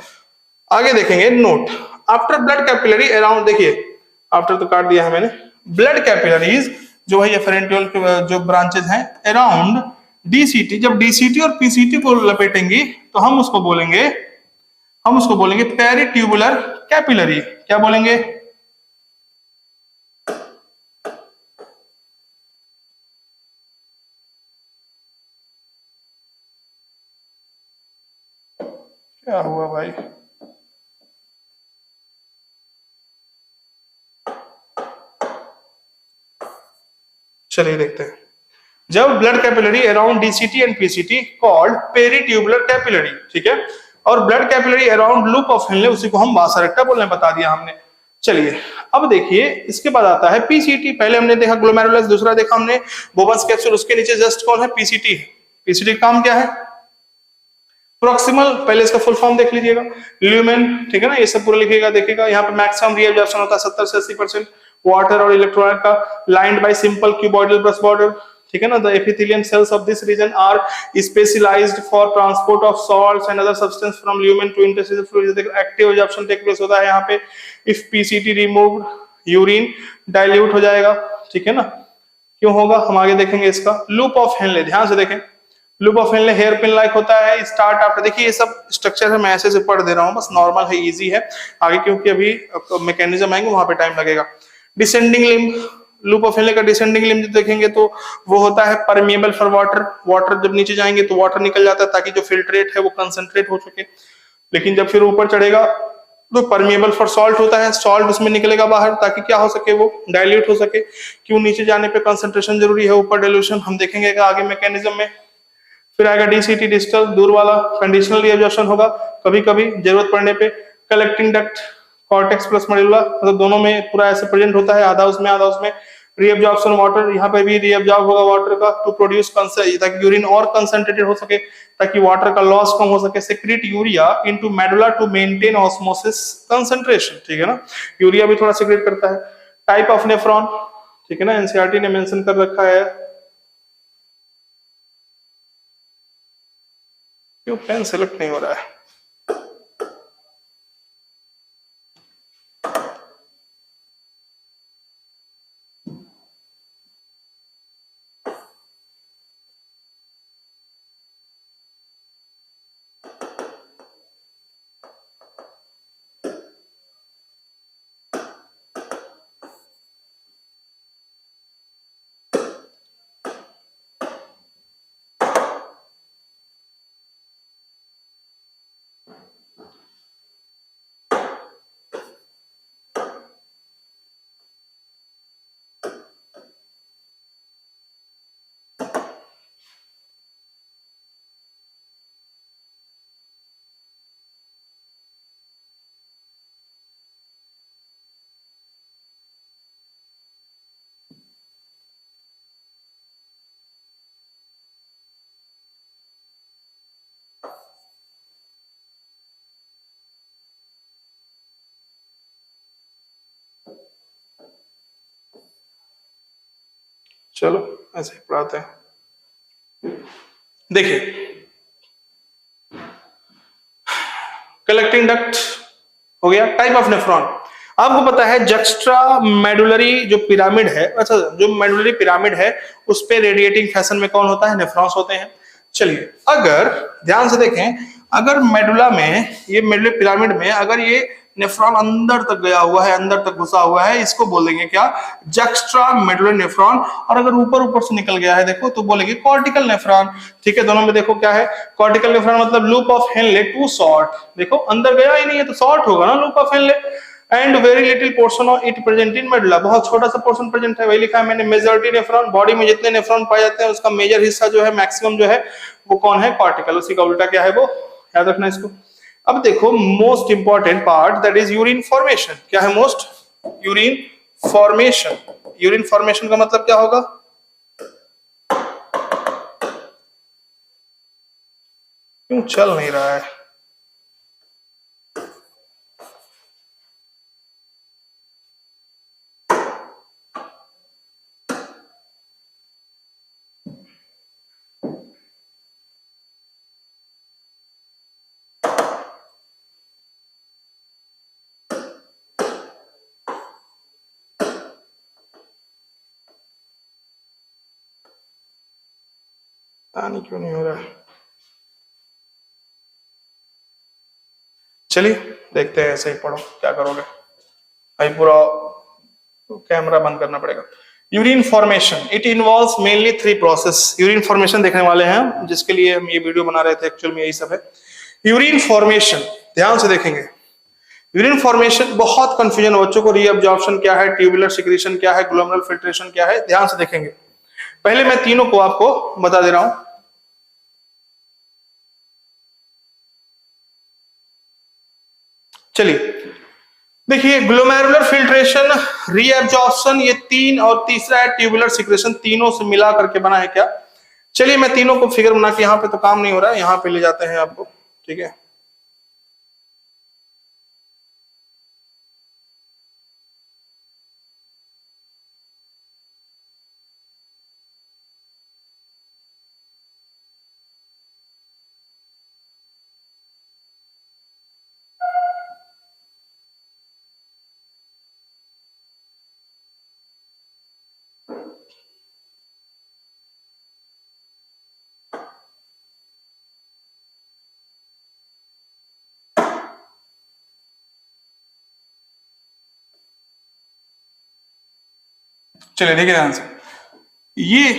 आगे देखेंगे note, after blood capillary around, देखिए आफ्टर तो काट दिया है मैंने, ब्लड कैपिलरीज जो है एफरेंटियोल के जो ब्रांचेस हैं अराउंड डीसीटी, जब डीसीटी और पीसीटी को लपेटेंगी तो हम उसको बोलेंगे पेरिट्यूबुलर कैपिलरी। क्या बोलेंगे? क्या हुआ भाई? चलिए देखते हैं, जब blood capillary around DCT and PCT called peritubular capillary, ठीक है, और blood capillary around loop of Henley उसी को हम वासा रेक्टा बोलने बता दिया हमने। चलिए अब देखिए इसके बाद आता है पीसीटी। पहले हमने देखा ग्लोमेरुलस, दूसरा देखा हमने बोबस कैप्सूल, उसके नीचे जस्ट कौन है? पीसीटी। पीसीटी का काम क्या है? प्रोक्सिमल, पहले इसका फुल फॉर्म देख लीजिएगा, ल्यूमेन, ठीक है ना, ये सब पूरा लिखिएगा, देखिएगा यहाँ पे मैक्सिमम रीअब्जॉर्प्शन होता है 70 से 80% वाटर और इलेक्ट्रोलाइट का, lined by simple cuboidal brush border, ठीक है ना। The epithelium cells of this region are specialised for transport of salts and other substance from lumen to interstitial fluid. Active absorption take place होता है यहाँ पे। If PCT removed urine dilute हो जाएगा, ठीक है ना। क्यों होगा हम आगे देखेंगे इसका। लूप ऑफ हेनले, ध्यान से देखें, loop of Henle hair pin like होता है, स्टार्ट आफ्टर, देखिए ये सब स्ट्रक्चर है, मैं ऐसे से पढ़ दे रहा हूँ, बस नॉर्मल है, इजी है, आगे क्योंकि अभी मैकेनिज्म आएंगे वहां पे टाइम लगेगा। Descending limb, loop of Henley का डिसेंडिंग लिम्ब देखेंगे तो वो होता है परमिएबल फॉर वाटर, वाटर जब नीचे जाएंगे तो वाटर निकल जाता है ताकि जो फिल्ट्रेट है वो कंसंट्रेट हो सके, लेकिन जब फिर ऊपर चढ़ेगा तो परमिएबल फॉर सॉल्ट होता है, सॉल्ट उसमें निकलेगा बाहर ताकि क्या हो सके, वो डाइल्यूट हो सके। क्यों? नीचे जाने पे कंसंट्रेशन जरूरी है, ऊपर डाइल्यूशन, हम देखेंगे आगे मैकेनिज्म में। फिर आएगा डीसीटी डिस्टल, दूर वाला, कंडीशनल रीअब्जॉर्प्शन होगा कभी कभी जरूरत पड़ने पे। Collecting duct, cortex plus medulla, मतलब दोनों में पूरा ऐसे प्रेजेंट होता है, आधा उसमें आधा उसमें। रीअब्जॉर्प्शन वाटर, यहाँ पे भी रीअब्जॉर्ब होगा वाटर का टू प्रोड्यूस ताकि यूरिन और कंसंट्रेटेड हो सके, ताकि वाटर का लॉस कम हो सके। Secrete urea into medulla to maintain osmosis concentration, ठीक है ना, यूरिया भी थोड़ा सेक्रेट करता है। टाइप ऑफ नेफ्रॉन, ठीक है ना, एनसीईआरटी ने मेंशन कर रखा है। क्यों पेन सेलेक्ट नहीं हो रहा है? चलो ऐसे ही पढ़ाते हैं। देखिए कलेक्टिंग डक्ट हो गया। टाइप ऑफ नेफ्रॉन, आपको पता है जक्स्ट्रा मेडुलरी जो पिरामिड है, अच्छा जो मेडुलरी पिरामिड है उस पे रेडिएटिंग फैशन में कौन होता है? नेफ्रॉन्स होते हैं। चलिए अगर ध्यान से देखें, अगर मेडुला में, ये मेडुलरी पिरामिड में अगर ये नेफ्रॉन अंदर तक गया हुआ है, अंदर तक घुसा हुआ है, इसको बोलेंगे क्या? Juxta medullary nephron. और अगर ऊपर ऊपर से निकल गया है देखो तो बोलेंगे कॉर्टिकल नेफ्रॉन। ठीक है, दोनों में देखो क्या है, कॉर्टिकल नेफ्रॉन मतलब loop of Henle too short, देखो अंदर गया ही नहीं है तो शॉर्ट होगा ना loop of Henley. And very little portion of it present in medulla, बहुत छोटा सा पोर्शन प्रेजेंट है, वही लिखा है मैंने। मेजॉरिटी नेफ्रॉन, बॉडी में जितने नेफ्रॉन पाए जाते हैं उसका मेजर हिस्सा जो है, मैक्सिमम जो है वो कौन है? कॉर्टिकल। उसी का उल्टा क्या है वो, याद रखना इसको। अब देखो most important part that is urine formation. क्या है most? Urine formation. Urine formation का मतलब क्या होगा? क्यों चल नहीं रहा है? पता नहीं क्यों नहीं हो रहा है। चलिए देखते हैं, ऐसे ही पढ़ो, क्या करोगे भाई, पूरा कैमरा बंद करना पड़ेगा। Urine formation, it involves mainly three process. Urine formation देखने वाले हैं हम, जिसके लिए हम ये वीडियो बना रहे थे, एक्चुअल में यही सब है। यूरिन फॉर्मेशन ध्यान से देखेंगे। यूरिन फॉर्मेशन बहुत कंफ्यूजन बच्चों को, रीअब्जॉर्प्शन क्या है, ट्यूबुलर सिक्रीशन क्या है, ग्लोमेरुलर फिल्ट्रेशन क्या है, ध्यान से देखेंगे। पहले मैं तीनों को आपको बता दे रहा हूं। चलिए देखिए, ग्लोमेरुलर फिल्ट्रेशन, रीअब्जॉर्प्शन, ये तीन, और तीसरा है ट्यूबुलर सिक्रेशन, तीनों से मिला करके बना है क्या। चलिए मैं तीनों को फिगर बना के, यहाँ पे तो काम नहीं हो रहा है, यहाँ पे ले जाते हैं आपको, ठीक है। चलिए देखिए ध्यान से, ये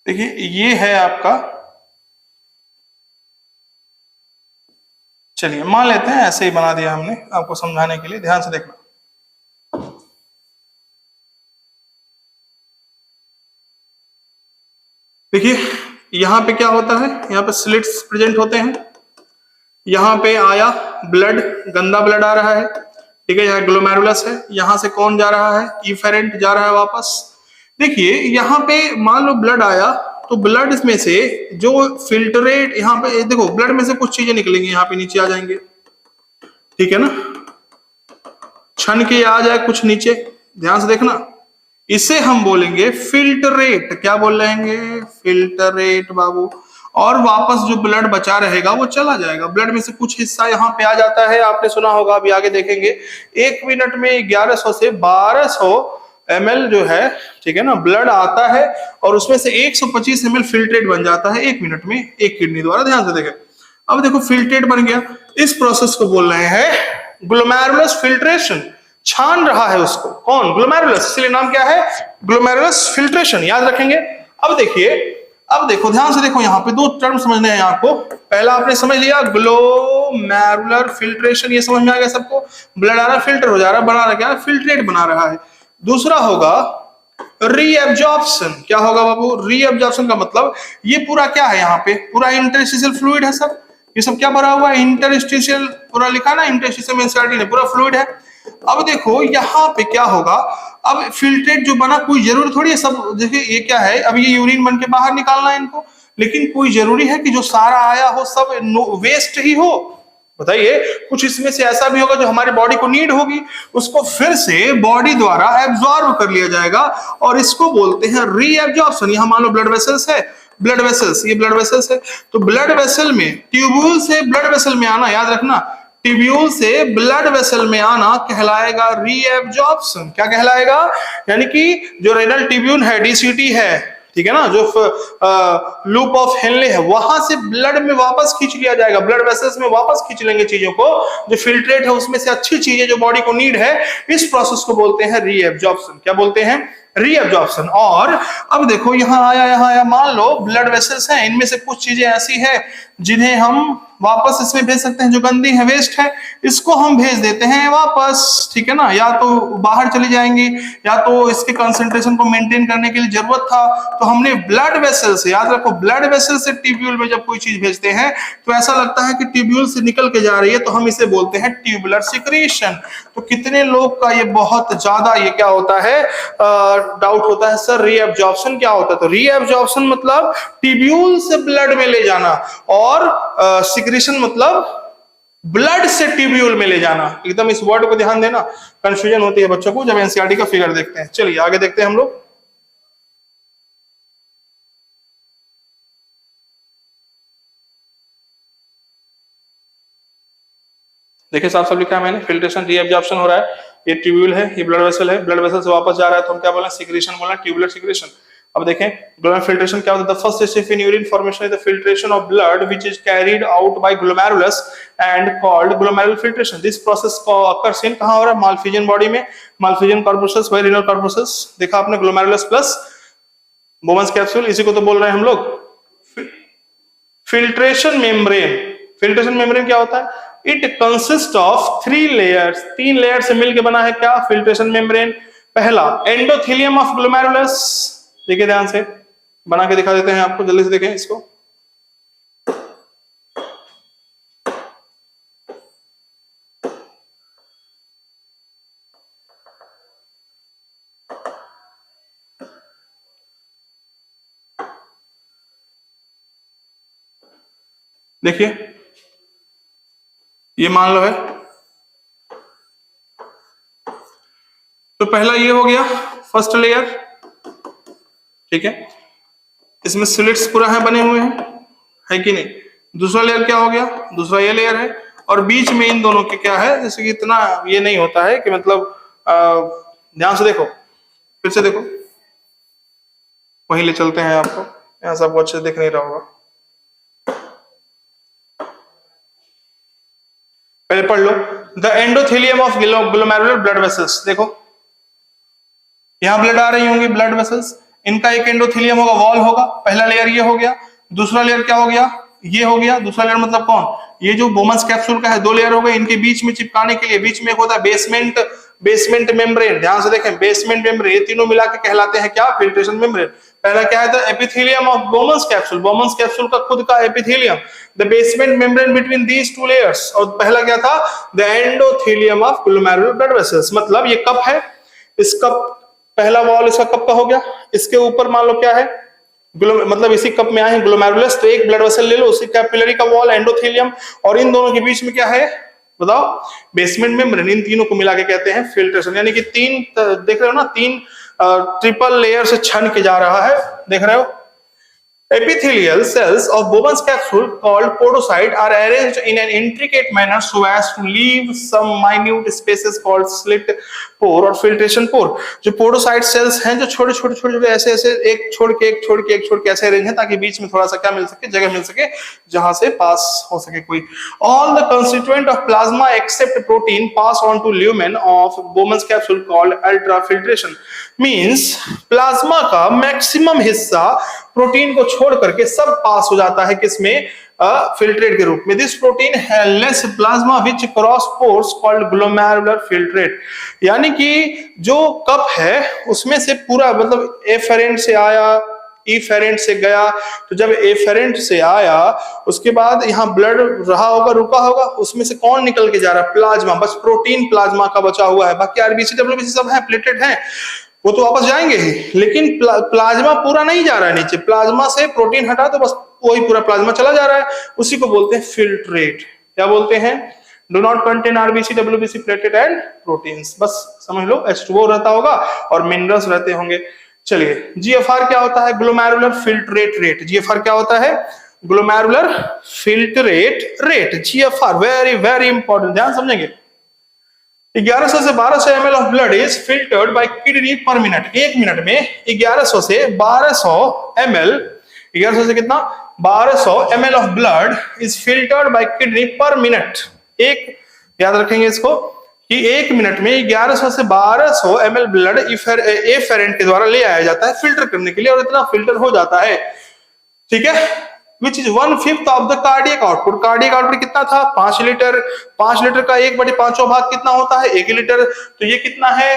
देखिए ये है आपका, चलिए मान लेते हैं ऐसे ही बना दिया हमने आपको समझाने के लिए, ध्यान से देखना। देखिए यहां पे क्या होता है, यहाँ पे स्लिट्स प्रेजेंट होते हैं, यहाँ पे आया ब्लड, गंदा ब्लड आ रहा है, ठीक है, यहाँ ग्लोमेरुलस है, यहां से कौन जा रहा है, इफेरेंट जा रहा है वापस। देखिए यहाँ पे मान लो ब्लड आया, तो ब्लड में से जो फिल्टरेट, यहाँ पे देखो ब्लड में से कुछ चीजें निकलेंगी, यहाँ पे नीचे आ जाएंगे, ठीक है ना, छन के आ जाए कुछ नीचे, ध्यान से देखना। इसे हम बोलेंगे फिल्टरेट, क्या बोल रहेंगे, फिल्टरेट बाबू। और वापस जो ब्लड बचा रहेगा वो चला जाएगा, ब्लड में से कुछ हिस्सा यहाँ पे आ जाता है, आपने सुना होगा, अभी आगे देखेंगे। 1 मिनट में 1100 से 1200 ml जो है, ठीक है ना, ब्लड आता है, और उसमें से 125 ml फिल्ट्रेट बन जाता है 1 मिनट में, एक किडनी द्वारा, ध्यान से देखें। अब देखो फिल्ट्रेट बन गया, इस प्रोसेस को बोल रहे हैं ग्लोमेरुलस फिल्ट्रेशन। छान रहा है उसको कौन, ग्लोमेरुलस, इसलिए नाम क्या है, ग्लोमेरुलस फिल्ट्रेशन, याद रखेंगे। अब देखिए, अब देखो ध्यान से देखो, यहाँ पे दो टर्म समझने हैं आपको। पहला आपने समझ लिया ग्लोमेरुलर फिल्ट्रेशन, ये समझ में आ गया सबको, ब्लड आ रहा फिल्टर हो जा रहा है, बना रहा क्या, फिल्ट्रेट बना रहा है। दूसरा होगा रीअब्जॉर्प्शन, क्या होगा बाबू, रीअब्जॉर्प्शन का मतलब ये पूरा क्या है, यहाँ पे पूरा इंटरस्टिशियल फ्लूइड है सब, ये सब क्या भरा हुआ है, इंटरस्टिशियल, पूरा लिखा ना इंटरस्टिशियल में, एनसीईआरटी ने, पूरा फ्लूइड है। अब देखो यहाँ पे क्या होगा, अब फिल्ट्रेट जो बना, कोई जरूरी थोड़ी है सब, देखिए ये क्या है, अब ये यूरिन बन के बाहर निकालना है इनको, लेकिन कोई जरूरी है कि जो सारा आया हो सब वेस्ट ही हो, बताइए। कुछ इसमें से ऐसा भी होगा जो हमारी बॉडी को नीड होगी, उसको फिर से बॉडी द्वारा एब्जॉर्ब कर लिया जाएगा, और इसको बोलते हैं रीएब्जॉर्प्शन। यहां मान लो ब्लड वेसल्स है, ब्लड वेसल्स, ये ब्लड वेसल्स है, तो ब्लड वेसल में, ट्यूब्यूल से ब्लड वेसल में आना, याद रखना, ट्यूब्यूल से ब्लड वेसल में आना कहलाएगा रीएब्जॉर्प्शन। क्या कहलाएगा, यानी कि जो रेनल ट्यूब्यूल है, डीसीटी है, ठीक है ना, जो लूप ऑफ हेनले है, वहां से ब्लड में वापस खींच लिया जाएगा, ब्लड वेसल्स में वापस खींच लेंगे चीजों को, जो फिल्ट्रेट है उसमें से अच्छी चीजें जो बॉडी को नीड है, इस प्रोसेस को बोलते हैं रीएब्जॉर्प्शन। क्या बोलते हैं, रीअब्जॉर्प्शन। और अब देखो यहाँ आया, मान लो ब्लड वेसल्स हैं, इनमें से कुछ चीजें ऐसी है जिन्हें हम वापस इसमें भेज सकते हैं, जो गंदी है, वेस्ट है, इसको हम भेज देते हैं वापस, ठीक है ना, या तो बाहर चली जाएंगी, या तो इसके कंसंट्रेशन को मेंटेन करने के लिए जरूरत था, तो हमने ब्लड वेसल से, याद रखो, ब्लड वेसल से ट्यूब्यूल में जब कोई चीज भेजते हैं तो ऐसा लगता है कि ट्यूब्यूल से निकल के जा रही है, तो हम इसे बोलते हैं ट्यूबुलर सिक्रीशन। तो कितने लोग का ये बहुत ज्यादा ये क्या होता है, डाउट होता है, सर रीअब्जॉर्प्शन क्या होता है, तो रीअब्जॉर्प्शन मतलब ट्यूब्यूल से ब्लड में ले जाना, और सिक्रीशन मतलब ब्लड से ट्यूब्यूल में ले जाना। एकदम इस वर्ड को ध्यान देना, कंफ्यूजन होती है बच्चों को जब एनसीईआरटी का फिगर देखते हैं। चलिए आगे देखते हैं हम लोग। देखिए साफ साफ लिखा है मैंने, फिल्ट्रेशन रीअब्जॉर्प्शन हो रहा है, ये ट्यूब्यूल है, ये ब्लड वेसल है, ब्लड वेसल से वापस जा रहा है तो हम क्या बोला, सिक्रेशन बोला, ट्यूबुलर सिक्रेशन। अब देखें ग्लोमेरुलर फिल्ट्रेशन क्या होता है, the first step in urine formation is the filtration of blood which is carried out by glomerulus and called glomerular filtration. This process occurs in कहां हो रहा है, मालफिजियन बॉडी में, मालफिजियन कॉर्पस्कल्स बाय रीनल कॉर्पस्कल्स। देखा आपने ग्लोमेरुलस प्लस बोमन्स कैप्सूल, इसी को तो बोल रहे हैं हम लोग फिल्ट्रेशन मेम्ब्रेन। फिल्ट्रेशन मेम्ब्रेन क्या होता है, it consist of 3 layers, 3 layer से मिलकर बना है क्या, फिल्ट्रेशन मेम्ब्रेन। पहला एंडोथेलियम ऑफ ग्लोमेरुलस, देखिए ध्यान से बना के दिखा देते हैं आपको, जल्दी से देखें इसको। देखिए ये मान लो है, तो पहला ये हो गया फर्स्ट लेयर, ठीक है, इसमें स्लिट्स पूरा है बने हुए हैं, है कि नहीं। दूसरा लेयर क्या हो गया, दूसरा ये लेयर है, और बीच में इन दोनों के क्या है, जैसे कि इतना ये नहीं होता है कि मतलब ध्यान से देखो, फिर से देखो, वहीं ले चलते हैं आपको, यहां से आपको अच्छे से दिख नहीं रहा होगा, पहले पढ़ लो, the endothelium of glomerular blood vessels. देखो यहां ब्लड आ रही होंगी, ब्लड वेसल्स, इनका एक एंडोथेलियम होगा, वॉल होगा, पहला लेयर ये हो गया, दूसरा लेयर क्या हो गया, ये हो गया, दूसरा लेयर मतलब कौन, ये जो बोमन्स कैप्सूल का है, 2 लेयर हो गए, इनके बीच में चिपकाने के लिए बीच में एक होता है बेसमेंट मेम्ब्रेन, ध्यान से देखें, बेसमेंट मेम्ब्रेन, ये तीनों मिला के कहलाते हैं क्या, फिल्ट्रेशन मेम्ब्रेन। पहला क्या है, the epithelium of Bowman's capsule, Bowman's capsule का खुद का epithelium, the basement membrane between these 2 layers, और पहला क्या था, the endothelium of glomerular blood vessels. मतलब ये कप है, इस कप पहला वॉल इसका कप का हो गया, इसके ऊपर मान लो क्या है, मतलब इसी कप में आए हैं ग्लोमेरुलस, तो एक ब्लड वेसल ले लो, उसी कैपिलरी का वॉल एंडोथेलियम, और इन दोनों के बीच में क्या है बताओ, बेसमेंट मेम्ब्रेन। इन तीनों को मिला के कहते हैं फिल्ट्रेशन, यानी कि 3 देख रहे हो ना, 3 ट्रिपल लेयर से छन के जा रहा है, देख रहे हो। Epithelial cells of Bowman's capsule called podocyte are arranged in an intricate manner so as to leave some minute spaces called slit pore और filtration pore। जो podocyte cells हैं, जो छोटे छोटे ऐसे ऐसे एक छोड़ के ऐसे अरेंज हैं, ताकि बीच में थोड़ा सा क्या मिल सके, जगह मिल सके जहां से पास हो सके कोई। All the constituent of plasma except protein pass on to lumen of Bowman's capsule called ultrafiltration। Means plasma का मैक्सिमम हिस्सा प्रोटीन को छोड़ करके सब पास हो जाता है किसमें, फिल्ट्रेट के रूप में। दिस प्रोटीन है लेस प्लाज्मा विच cross pores called glomerular filtrate. यानी कि जो कप है उसमें से पूरा मतलब एफेरेंट से आया, इफेरेंट से गया, तो जब एफेरेंट से आया उसके बाद यहाँ ब्लड रहा होगा, रुका होगा, उसमें से कौन निकल के जा रहा है, प्लाज्मा, बस प्रोटीन प्लाज्मा का बचा हुआ है, बाकी आरबीसी डब्ल्यूबीसी सब है, प्लेटेड है, वो तो वापस जाएंगे ही, लेकिन प्लाज्मा पूरा नहीं जा रहा है नीचे, प्लाज्मा से प्रोटीन हटा तो बस वही पूरा प्लाज्मा चला जा रहा है, उसी को बोलते हैं फिल्ट्रेट। क्या बोलते हैं, do not contain RBC WBC plated and proteins, बस समझ लो H2O रहता होगा और मिनरल्स रहते होंगे। चलिए जीएफआर क्या होता है, ग्लोमेरुलर फिल्ट्रेट रेट। जीएफआर क्या होता है, glomerular filtrate rate, GFR very very important, ध्यान समझेंगे। 1100 से 1200 ml of blood is filtered bye kidney पर मिनट। एक मिनट में 1100 से 1200 ml, 1100 से कितना, 1200 ml of blood is filtered bye kidney पर मिनट। एक याद रखेंगे इसको कि एक मिनट में 1100 से 1200 ml ब्लड एफेरेंट के द्वारा ले आया जाता है फिल्टर करने के लिए, और इतना फिल्टर हो जाता है, ठीक है, which is 1/5 of the cardiac output। Cardiac output कितना था, 5 लीटर। 5 लीटर का 1/5 भाग कितना होता है, 1 लीटर, तो ये कितना है,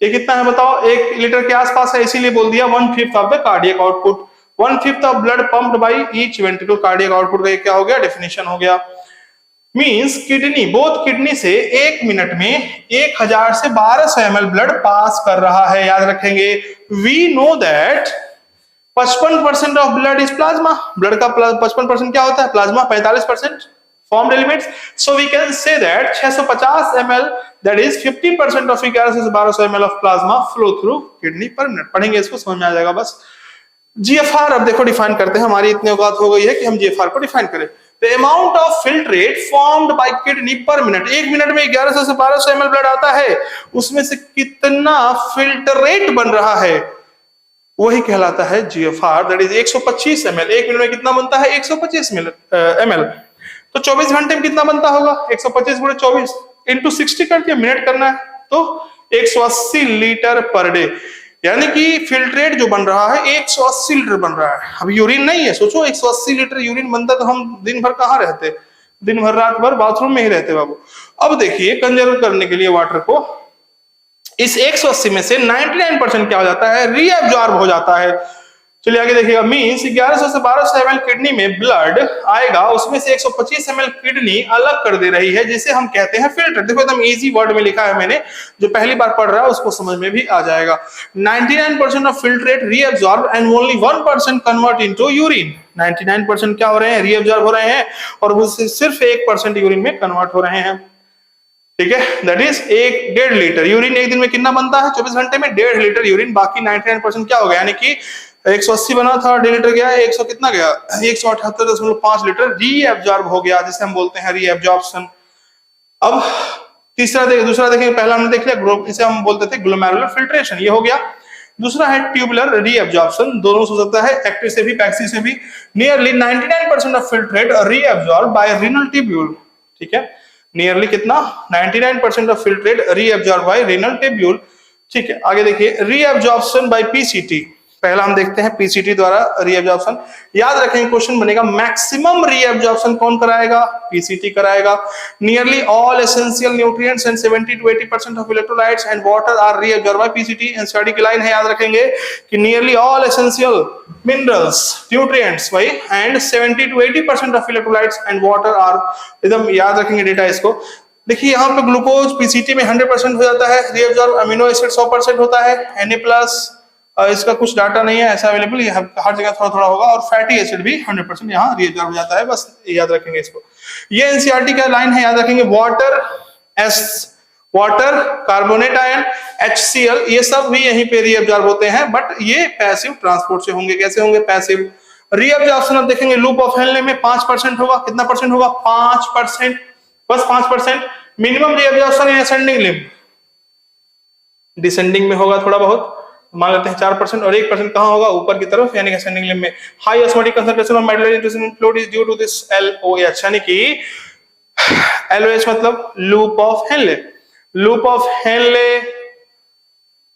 ये कितना है बताओ, 1 लीटर के आसपास है, इसीलिए बोल दिया 1/5 of the cardiac output. 1/5 of blood pumped by each ventricle, cardiac output का क्या हो गया, डेफिनेशन हो गया। मींस किडनी, बोथ किडनी से एक मिनट में 1000 से 1200 ml ब्लड पास कर रहा है, याद रखेंगे। We know that 55% of blood is plasma, blood का 55% क्या होता है, plasma, 45% formed elements, so we can say that 650 ml, that is 50% of 1100 से 1200 ml of plasma flow through kidney per minute। पढ़ेंगे इसको, समझ में आ जाएगा बस। जीएफआर अब देखो डिफाइन करते हैं, हमारी इतनी औकात हो गई है कि हम जीएफआर को डिफाइन करें। The amount of filtrate formed by kidney पर मिनट, 1 मिनट में 1100 से 1200 ml ब्लड आता है, उसमें से कितना फिल्ट्रेट बन रहा है, वही कहलाता है GFR, that is 125 ml। 1 minute में कितना बनता है, 125 ml। तो 24 घंटे में कितना बनता होगा, 125 गुणे 24 इंटू 60 कर दिया, मिनट करना है, तो 180 लीटर पर डे, यानी कि फिल्ट्रेट जो बन रहा है 180 लीटर बन रहा है। अब यूरिन नहीं है, सोचो 180 लीटर यूरिन बनता तो हम दिन भर कहाँ रहते, दिन भर रात भर बाथरूम में ही रहते बाबू। अब देखिए कंजर्व करने के लिए वाटर को, इस 180 में से 99% क्या हो जाता है, रीअब्जॉर्ब हो जाता है। चलिए आगे देखिएगा, मींस 1100 से 1200 ml किडनी में ब्लड आएगा, उसमें से 125 ml किडनी अलग कर दे रही है, जिसे हम कहते हैं फिल्टर। देखो एकदम इजी वर्ड में लिखा है मैंने, जो पहली बार पढ़ रहा है उसको समझ में भी आ जाएगा। 99% of filtrate reabsorb and only 1% convert into urine. 99% क्या हो रहे हैं, रीअब्जॉर्ब हो रहे हैं, और उससे सिर्फ 1% यूरिन में कन्वर्ट हो रहे हैं। ठीक है, दैट इज 1.5 लीटर यूरिन एक दिन में कितना बनता है, 24 घंटे में 1.5 लीटर यूरिन। बाकी 99% क्या हो गया, यानी कि 180 बना था, 1.5 लीटर गया, 100 कितना गया, 178.5 लीटर रीअब्जॉर्ब हो गया, जिसे हम बोलते हैं रीअब्जॉर्प्शन। अब दूसरा देखेंगे, पहला हमने देख लिया, इसे हम बोलते थे ग्लोमेरुलर फिल्ट्रेशन, ये हो गया। दूसरा है ट्यूबुलर रीअब्जॉर्प्शन, दोनों हो सकता है, एक्टिव से भी पैसिव से भी। Nearly 99% of filtrate reabsorb bye renal tubule. ठीक है, नियरली कितना, 99% of filtrate reabsorb bye renal tubule. ठीक है, आगे देखिए, रीअब्जॉर्प्शन बाय पीसीटी, पहला हम देखते हैं पीसीटी द्वारा रीअब्जॉर्प्शन। याद रखेंगे क्वेश्चन बनेगा, मैक्सिमम रीअब्जॉर्प्शन कौन कराएगा, पीसीटी कराएगा। Nearly all essential nutrients and 70 to 80% of electrolytes and water are reabsorb by PCT. NCERT की लाइन है, याद रखेंगे कि nearly all essential minerals, nutrients भाई, and 70 to 80% of electrolytes and water are, एकदम याद रखेंगे डेटा इसको। देखिए यहाँ पे ग्लूकोज पीसीटी में 100% हो जाता है रीअब्जॉर्ब, अमीनो एसिड 100% होता है, Na+ इसका कुछ डाटा नहीं है ऐसा अवेलेबल, हर जगह थोड़ा थोड़ा होगा, और फैटी एसिड भी 100% यहाँ रीअब्जॉर्ब हो जाता है, बस याद रखेंगे इसको। ये एनसीईआरटी का लाइन है, याद रखेंगे, वाटर कार्बोनेट आयन HCl, ये सब भी यहीं पे रीअब्जॉर्ब होते हैं, बट ये पैसिव ट्रांसपोर्ट से होंगे। कैसे होंगे, पैसिव। रीअब्जॉर्प्शन अब देखेंगे, लूप ऑफ हेनले में 5% होगा, कितना परसेंट होगा, 5%, बस 5%। Minimum reabsorption in ascending limb, descending में होगा थोड़ा बहुत, मान लेते हैं 4%, और 1% कहां होगा, ऊपर की तरफ, यानी कि असेंडिंग लिम्ब में। High osmotic concentration of medullary intestinal fluid is due to this LOH, यानी कि LOH मतलब loop of Henle. Loop of Henle,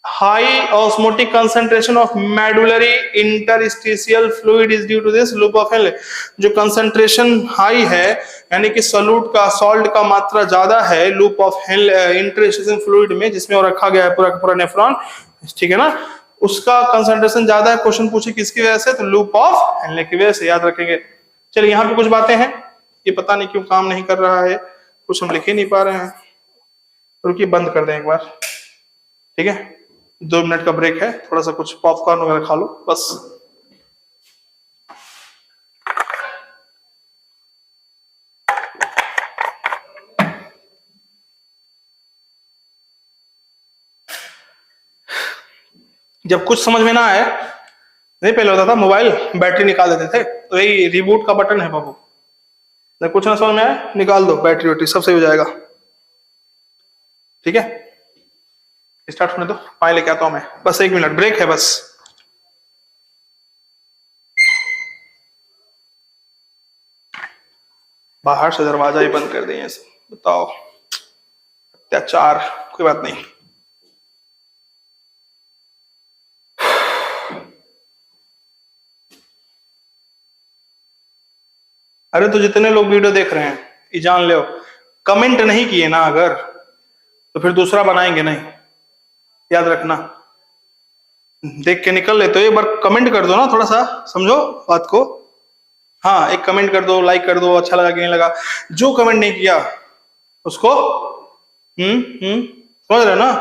high osmotic concentration of medullary interstitial fluid is due to this loop of Henle. जो कंसंट्रेशन high है, यानी कि salt का मात्रा ज्यादा है loop of Henle interstitial fluid में, जिसमें वो रखा गया है पूरा पूरा नेफ्रॉन, ठीक है ना, उसका कंसंट्रेशन ज्यादा है। क्वेश्चन पूछे किसकी वजह से, तो लूप ऑफ हेनले की वजह से, याद रखेंगे। चलिए यहाँ पे कुछ बातें हैं, ये पता नहीं क्यों काम नहीं कर रहा है, कुछ हम लिख ही नहीं पा रहे हैं, रुकिए बंद कर दें एक बार, ठीक है, 2 मिनट का ब्रेक है, थोड़ा सा कुछ पॉपकॉर्न वगैरह खा लो बस। जब कुछ समझ में ना आए, नहीं पहले होता था मोबाइल बैटरी निकाल देते थे, तो यही रिबूट का बटन है बाबू, जब कुछ ना समझ में आए निकाल दो, बैटरी वैटरी सब सही हो जाएगा। ठीक है, स्टार्ट होने दो, पानी लेके आता हूं मैं, बस 1 मिनट ब्रेक है बस। बाहर से दरवाजा ही बंद कर दिए, बताओ, अत्याचार, कोई बात नहीं। अरे तो जितने लोग वीडियो देख रहे हैं ये जान लो, कमेंट नहीं किए ना अगर, तो फिर दूसरा बनाएंगे नहीं, याद रखना। देख के निकल ले तो एक बार कमेंट कर दो ना, थोड़ा सा समझो बात को। हाँ, एक कमेंट कर दो, लाइक कर दो, अच्छा लगा कि नहीं लगा। जो कमेंट नहीं किया उसको समझ रहे हो ना।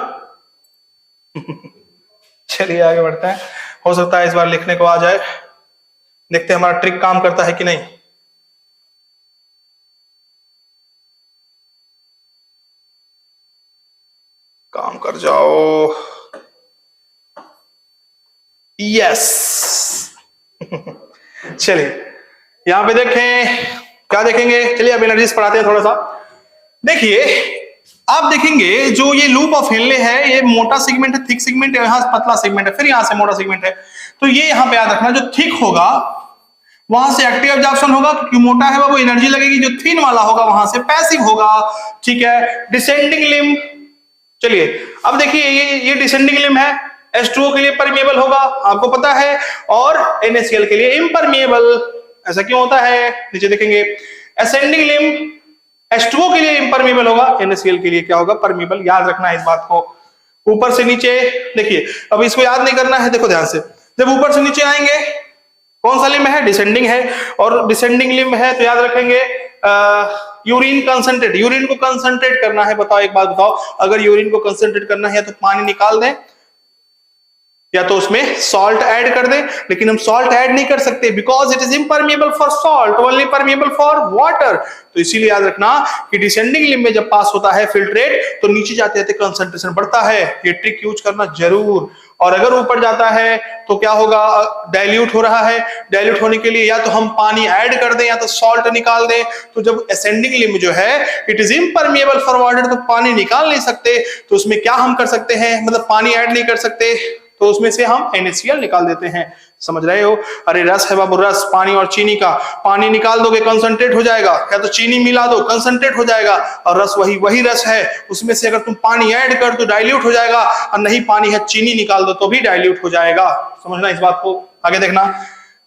चलिए आगे बढ़ते हैं, हो सकता है इस बार लिखने को आ जाए, देखते हैं हमारा ट्रिक काम करता है कि नहीं। काम कर जाओ, यस। चलिए यहां पे देखें, क्या देखेंगे, चलिए अब एनर्जीज पढ़ाते हैं थोड़ा सा। देखिए आप देखेंगे जो ये लूप ऑफ हेनले है, ये मोटा सेगमेंट है, थिक सेगमेंट है, यहां पतला सेगमेंट है, फिर यहां से मोटा सेगमेंट है। तो ये यहां पे याद रखना, जो थिक होगा वहां से एक्टिव एब्जॉर्प्शन होगा, क्योंकि मोटा है वो एनर्जी लगेगी। जो थिन वाला होगा वहां से पैसिव होगा, ठीक है। डिसेंडिंग लिम्ब, चलिए अब देखिए ये डिसेंडिंग लिम्ब है, H2O के लिए परमिएबल होगा, आपको पता है, और NaCl के लिए इम्परमिएबल। ऐसा क्यों होता है, नीचे देखेंगे। असेंडिंग लिम्ब H2O के लिए इम्परमिएबल होगा, NaCl के लिए क्या होगा, परमिएबल। याद रखना है इस बात को। ऊपर से नीचे देखिए, अब इसको याद नहीं करना है, देखो ध्यान से। जब ऊपर से नीचे आएंगे, कौन सा लिम्ब है, डिसेंडिंग है, और डिसेंडिंग लिम्ब है तो याद रखेंगे यूरिन कंसंट्रेट, यूरिन को कंसंट्रेट करना है। बताओ एक बात बताओ, अगर यूरिन को कंसंट्रेट करना है तो पानी निकाल दें या तो उसमें सॉल्ट ऐड कर दें, लेकिन हम सॉल्ट ऐड नहीं कर सकते, because it is impermeable for salt, only permeable for water. तो इसीलिए याद रखना कि डिसेंडिंग लिम्ब में जब पास होता है फिल्ट्रेट, तो नीचे जाते जाते कंसंट्रेशन बढ़ता है। ये ट्रिक यूज करना जरूर। और अगर ऊपर जाता है तो क्या होगा, डाइल्यूट हो रहा है। डाइल्यूट होने के लिए या तो हम पानी ऐड कर दें या तो सॉल्ट निकाल दें। तो जब असेंडिंग लिम्ब जो है it is impermeable for water, तो पानी निकाल नहीं सकते, तो उसमें क्या हम कर सकते हैं, मतलब पानी ऐड नहीं कर सकते, तो उसमें से हम NaCl निकाल देते हैं। समझ रहे हो, अरे रस है बाबू, रस पानी और चीनी का, पानी निकाल दोगे कंसंट्रेट हो जाएगा, या तो चीनी मिला दो कंसंट्रेट हो जाएगा, और रस वही रस है, उसमें से अगर तुम पानी ऐड कर दो डाइल्यूट हो जाएगा, और नहीं पानी है चीनी निकाल दो तो भी डाइल्यूट हो जाएगा। समझना इस बात को। आगे देखना,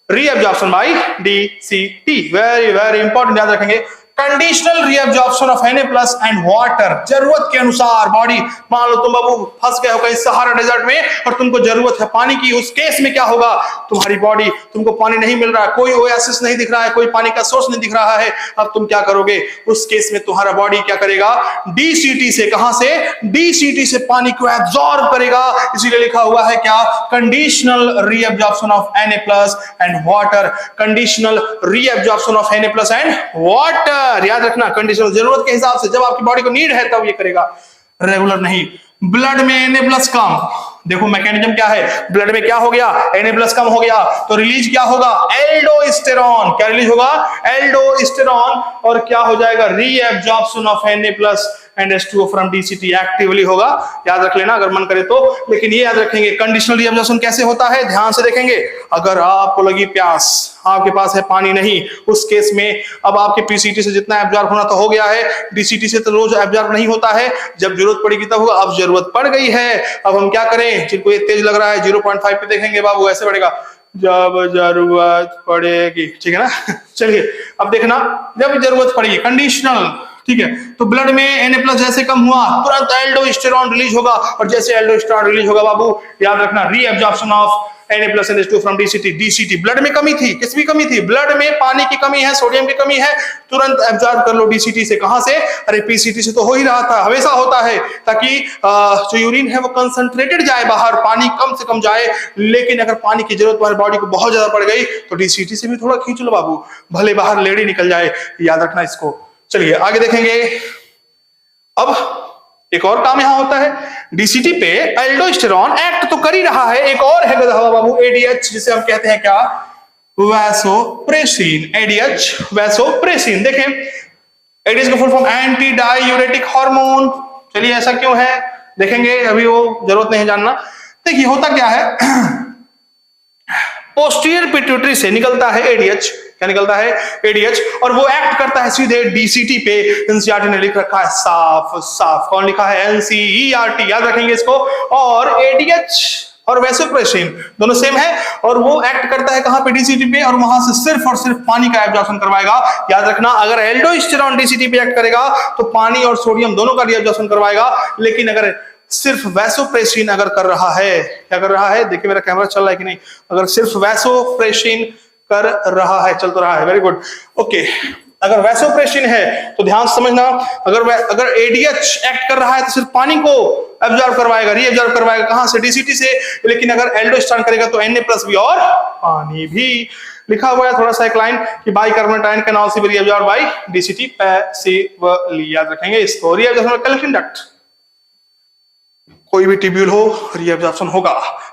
reabsorption by DCT, very very important, याद रखेंगे। Conditional reabsorption of Na plus and water, जरूरत के अनुसार बॉडी, मान लो तुम बाबू फंस गए हो कहीं सहारा डेजर्ट में और तुमको जरूरत है पानी की, उस केस में क्या होगा, तुम्हारी बॉडी, तुमको पानी नहीं मिल रहा है, कोई ओएसिस नहीं दिख रहा है, कोई पानी का सोर्स नहीं दिख रहा है, अब तुम क्या करोगे, उस केस में तुम्हारा बॉडी क्या करेगा, DCT से, कहां से, DCT से पानी को एब्जॉर्ब करेगा। इसीलिए लिखा हुआ है क्या, conditional reabsorption of Na plus and water, conditional reabsorption of Na plus and water. याद रखना, कंडीशनल, जरूरत के हिसाब से, जब आपकी बॉडी को नीड है तब ये करेगा, रेगुलर नहीं। ब्लड में Na प्लस कम, देखो मैकेनिज्म क्या है, ब्लड में क्या हो गया, Na प्लस कम हो गया तो रिलीज क्या होगा, एल्डोस्टेरॉन। क्या रिलीज होगा, एल्डोस्टेरॉन, और क्या हो जाएगा, reabsorption of Na plus and H2O from DCT actively होगा। याद रख लेना अगर मन करे तो। लेकिन ये याद रखेंगे कंडीशनल रीअब्जॉर्प्शन कैसे होता है, ध्यान से देखेंगे। अगर आपको लगी प्यास, आपके पास है पानी नहीं, उस केस में अब आपके PCT से जितना एब्जॉर्ब होना तो हो गया है, DCT से तो रोज एब्जॉर्ब नहीं होता है, जब जरूरत पड़ेगी तब होगा। अब जरूरत पड़ गई है, अब हम क्या करें, जिनको ये तेज लग रहा है 0.5 पे देखेंगे बाबू, ऐसे बढ़ेगा, जब जरूरत पड़ेगी, ठीक है ना। चलिए अब देखना, जब जरूरत पड़ेगी, कंडीशनल, ठीक है। तो ब्लड में Na प्लस जैसे कम हुआ तुरंत एल्डोस्टेरॉन रिलीज होगा, और जैसे एल्डोस्टेरॉन रिलीज होगा बाबू, याद रखना, reabsorption of Na plus and H2O from DCT। Blood में कमी थी, किसकी कमी थी, ब्लड में पानी की कमी है, सोडियम की कमी है, तुरंत एब्जॉर्ब कर लो DCT से। कहां से, अरे PCT से तो हो ही रहा था, हमेशा होता है, ताकि जो यूरिन है वो कंसंट्रेटेड जाए बाहर, पानी कम से कम जाए। लेकिन अगर पानी की जरूरत तुम्हारी बॉडी को बहुत ज्यादा पड़ गई तो DCT से भी थोड़ा खींच लो बाबू, भले बाहर लेडी निकल जाए, याद रखना इसको। चलिए आगे देखेंगे। अब एक और काम यहां होता है, DCT पे एल्डोस्टेरॉन एक्ट तो कर ही रहा है, एक और है गधा बाबू, ADH, जिसे हम कहते हैं क्या, वैसोप्रेसिन। ADH vasopressin. देखें ADH का full form anti diuretic hormone. चलिए ऐसा क्यों है देखेंगे, अभी वो जरूरत नहीं जानना। देखिए होता क्या है, पोस्टीरियर पिट्यूटरी से निकलता है ADH, क्या निकलता है, ADH, और वो एक्ट करता है सीधे DCT पे। NCERT ने लिख रखा है साफ साफ, कौन लिखा है, NCERT, याद रखेंगे इसको। और ADH और वैसोप्रेसिन दोनों सेम है, और वो एक्ट करता है कहां पे, DCT पे, और वहां से सिर्फ और सिर्फ पानी का एब्जॉर्प्शन करवाएगा। याद रखना, अगर एल्डोस्टेरॉन DCT पे एक्ट करेगा तो पानी और सोडियम दोनों का रीअब्जॉर्प्शन करवाएगा, लेकिन अगर सिर्फ वैसोप्रेसिन अगर कर रहा है, क्या कर रहा है, देखिए मेरा कैमरा चल रहा है कि नहीं, अगर सिर्फ वैसोप्रेसिन कर रहा है, चल तो रहा है, वेरी गुड, ओके। अगर वैसोप्रेसिन है तो ध्यान से समझना, अगर ADH एक्ट कर रहा है तो सिर्फ पानी को एब्जॉर्ब करवाएगा, रीअब्जॉर्ब करवाएगा, कहां से, DCT से। लेकिन अगर एल्डोस्टेरॉन करेगा तो Na प्लस भी और पानी भी। लिखा हुआ है थोड़ा सा एक लाइन कि bicarbonate ion can also be reabsorbed by DCT passively, याद रखेंगे इसको। रीअब्जॉर्प्शन कलेक्टिंग डक्ट, कोई भी ट्यूब्यूल हो रीअब्जॉर्प्शन होगा,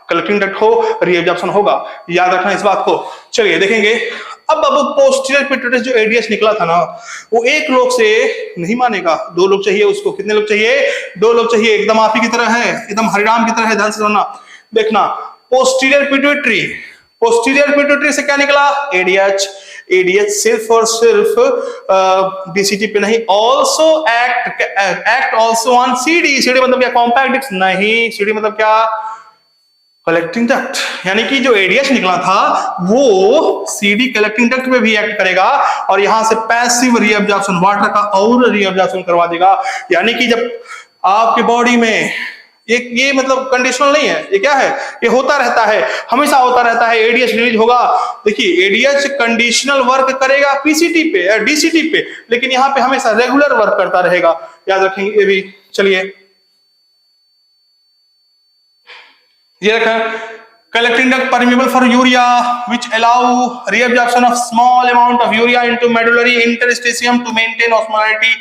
कलेक्टिंग डक्ट हो रीअब्जॉर्प्शन होगा, याद रखना इस बात को। चलिए देखेंगे अब बाबू पोस्टीरियर पिट्यूटरी जो एडीएच निकला था ना, वो एक लोग से नहीं मानेगा, 2 लोग चाहिए उसको। कितने लोग चाहिए? 2 लोग चाहिए। एकदम आप ही की तरह है, एकदम हरिराम की तरह है, ध्यान से सुनना। देखना, पोस्टीरियर पिट्यूटरी, पोस्टीरियर पिट्यूटरी से क्या निकला? एडीएच। एडीएच सिर्फ और सिर्फ डीसीटी पे नहीं, also act also on CD. CD मतलब क्या? कॉम्पैक्ट डिस्क नहीं, सीडी मतलब क्या? Collecting duct. यानी कि जो एडीएच निकला था वो सीडी कलेक्टिंग डक्ट में भी एक्ट करेगा और यहां से पैसिव रीअब्जॉर्प्शन, वाटर का और रीअब्जॉर्प्शन करवा देगा। यानी कि जब आपके बॉडी में ये मतलब कंडीशनल नहीं है, ये क्या है? ये होता रहता है, हमेशा होता रहता है, एडीएच रिलीज होगा। देखिए, एडीएच कंडीशनल वर्क करेगा पीसीटी पे या डीसीटी पे, लेकिन यहां पे हमेशा रेगुलर वर्क करता रहेगा, याद रखेंगे ये भी। चलिए ये रखा, collecting duct permeable for urea which allow reabsorption of small amount of urea into medullary interstitium to maintain osmolality।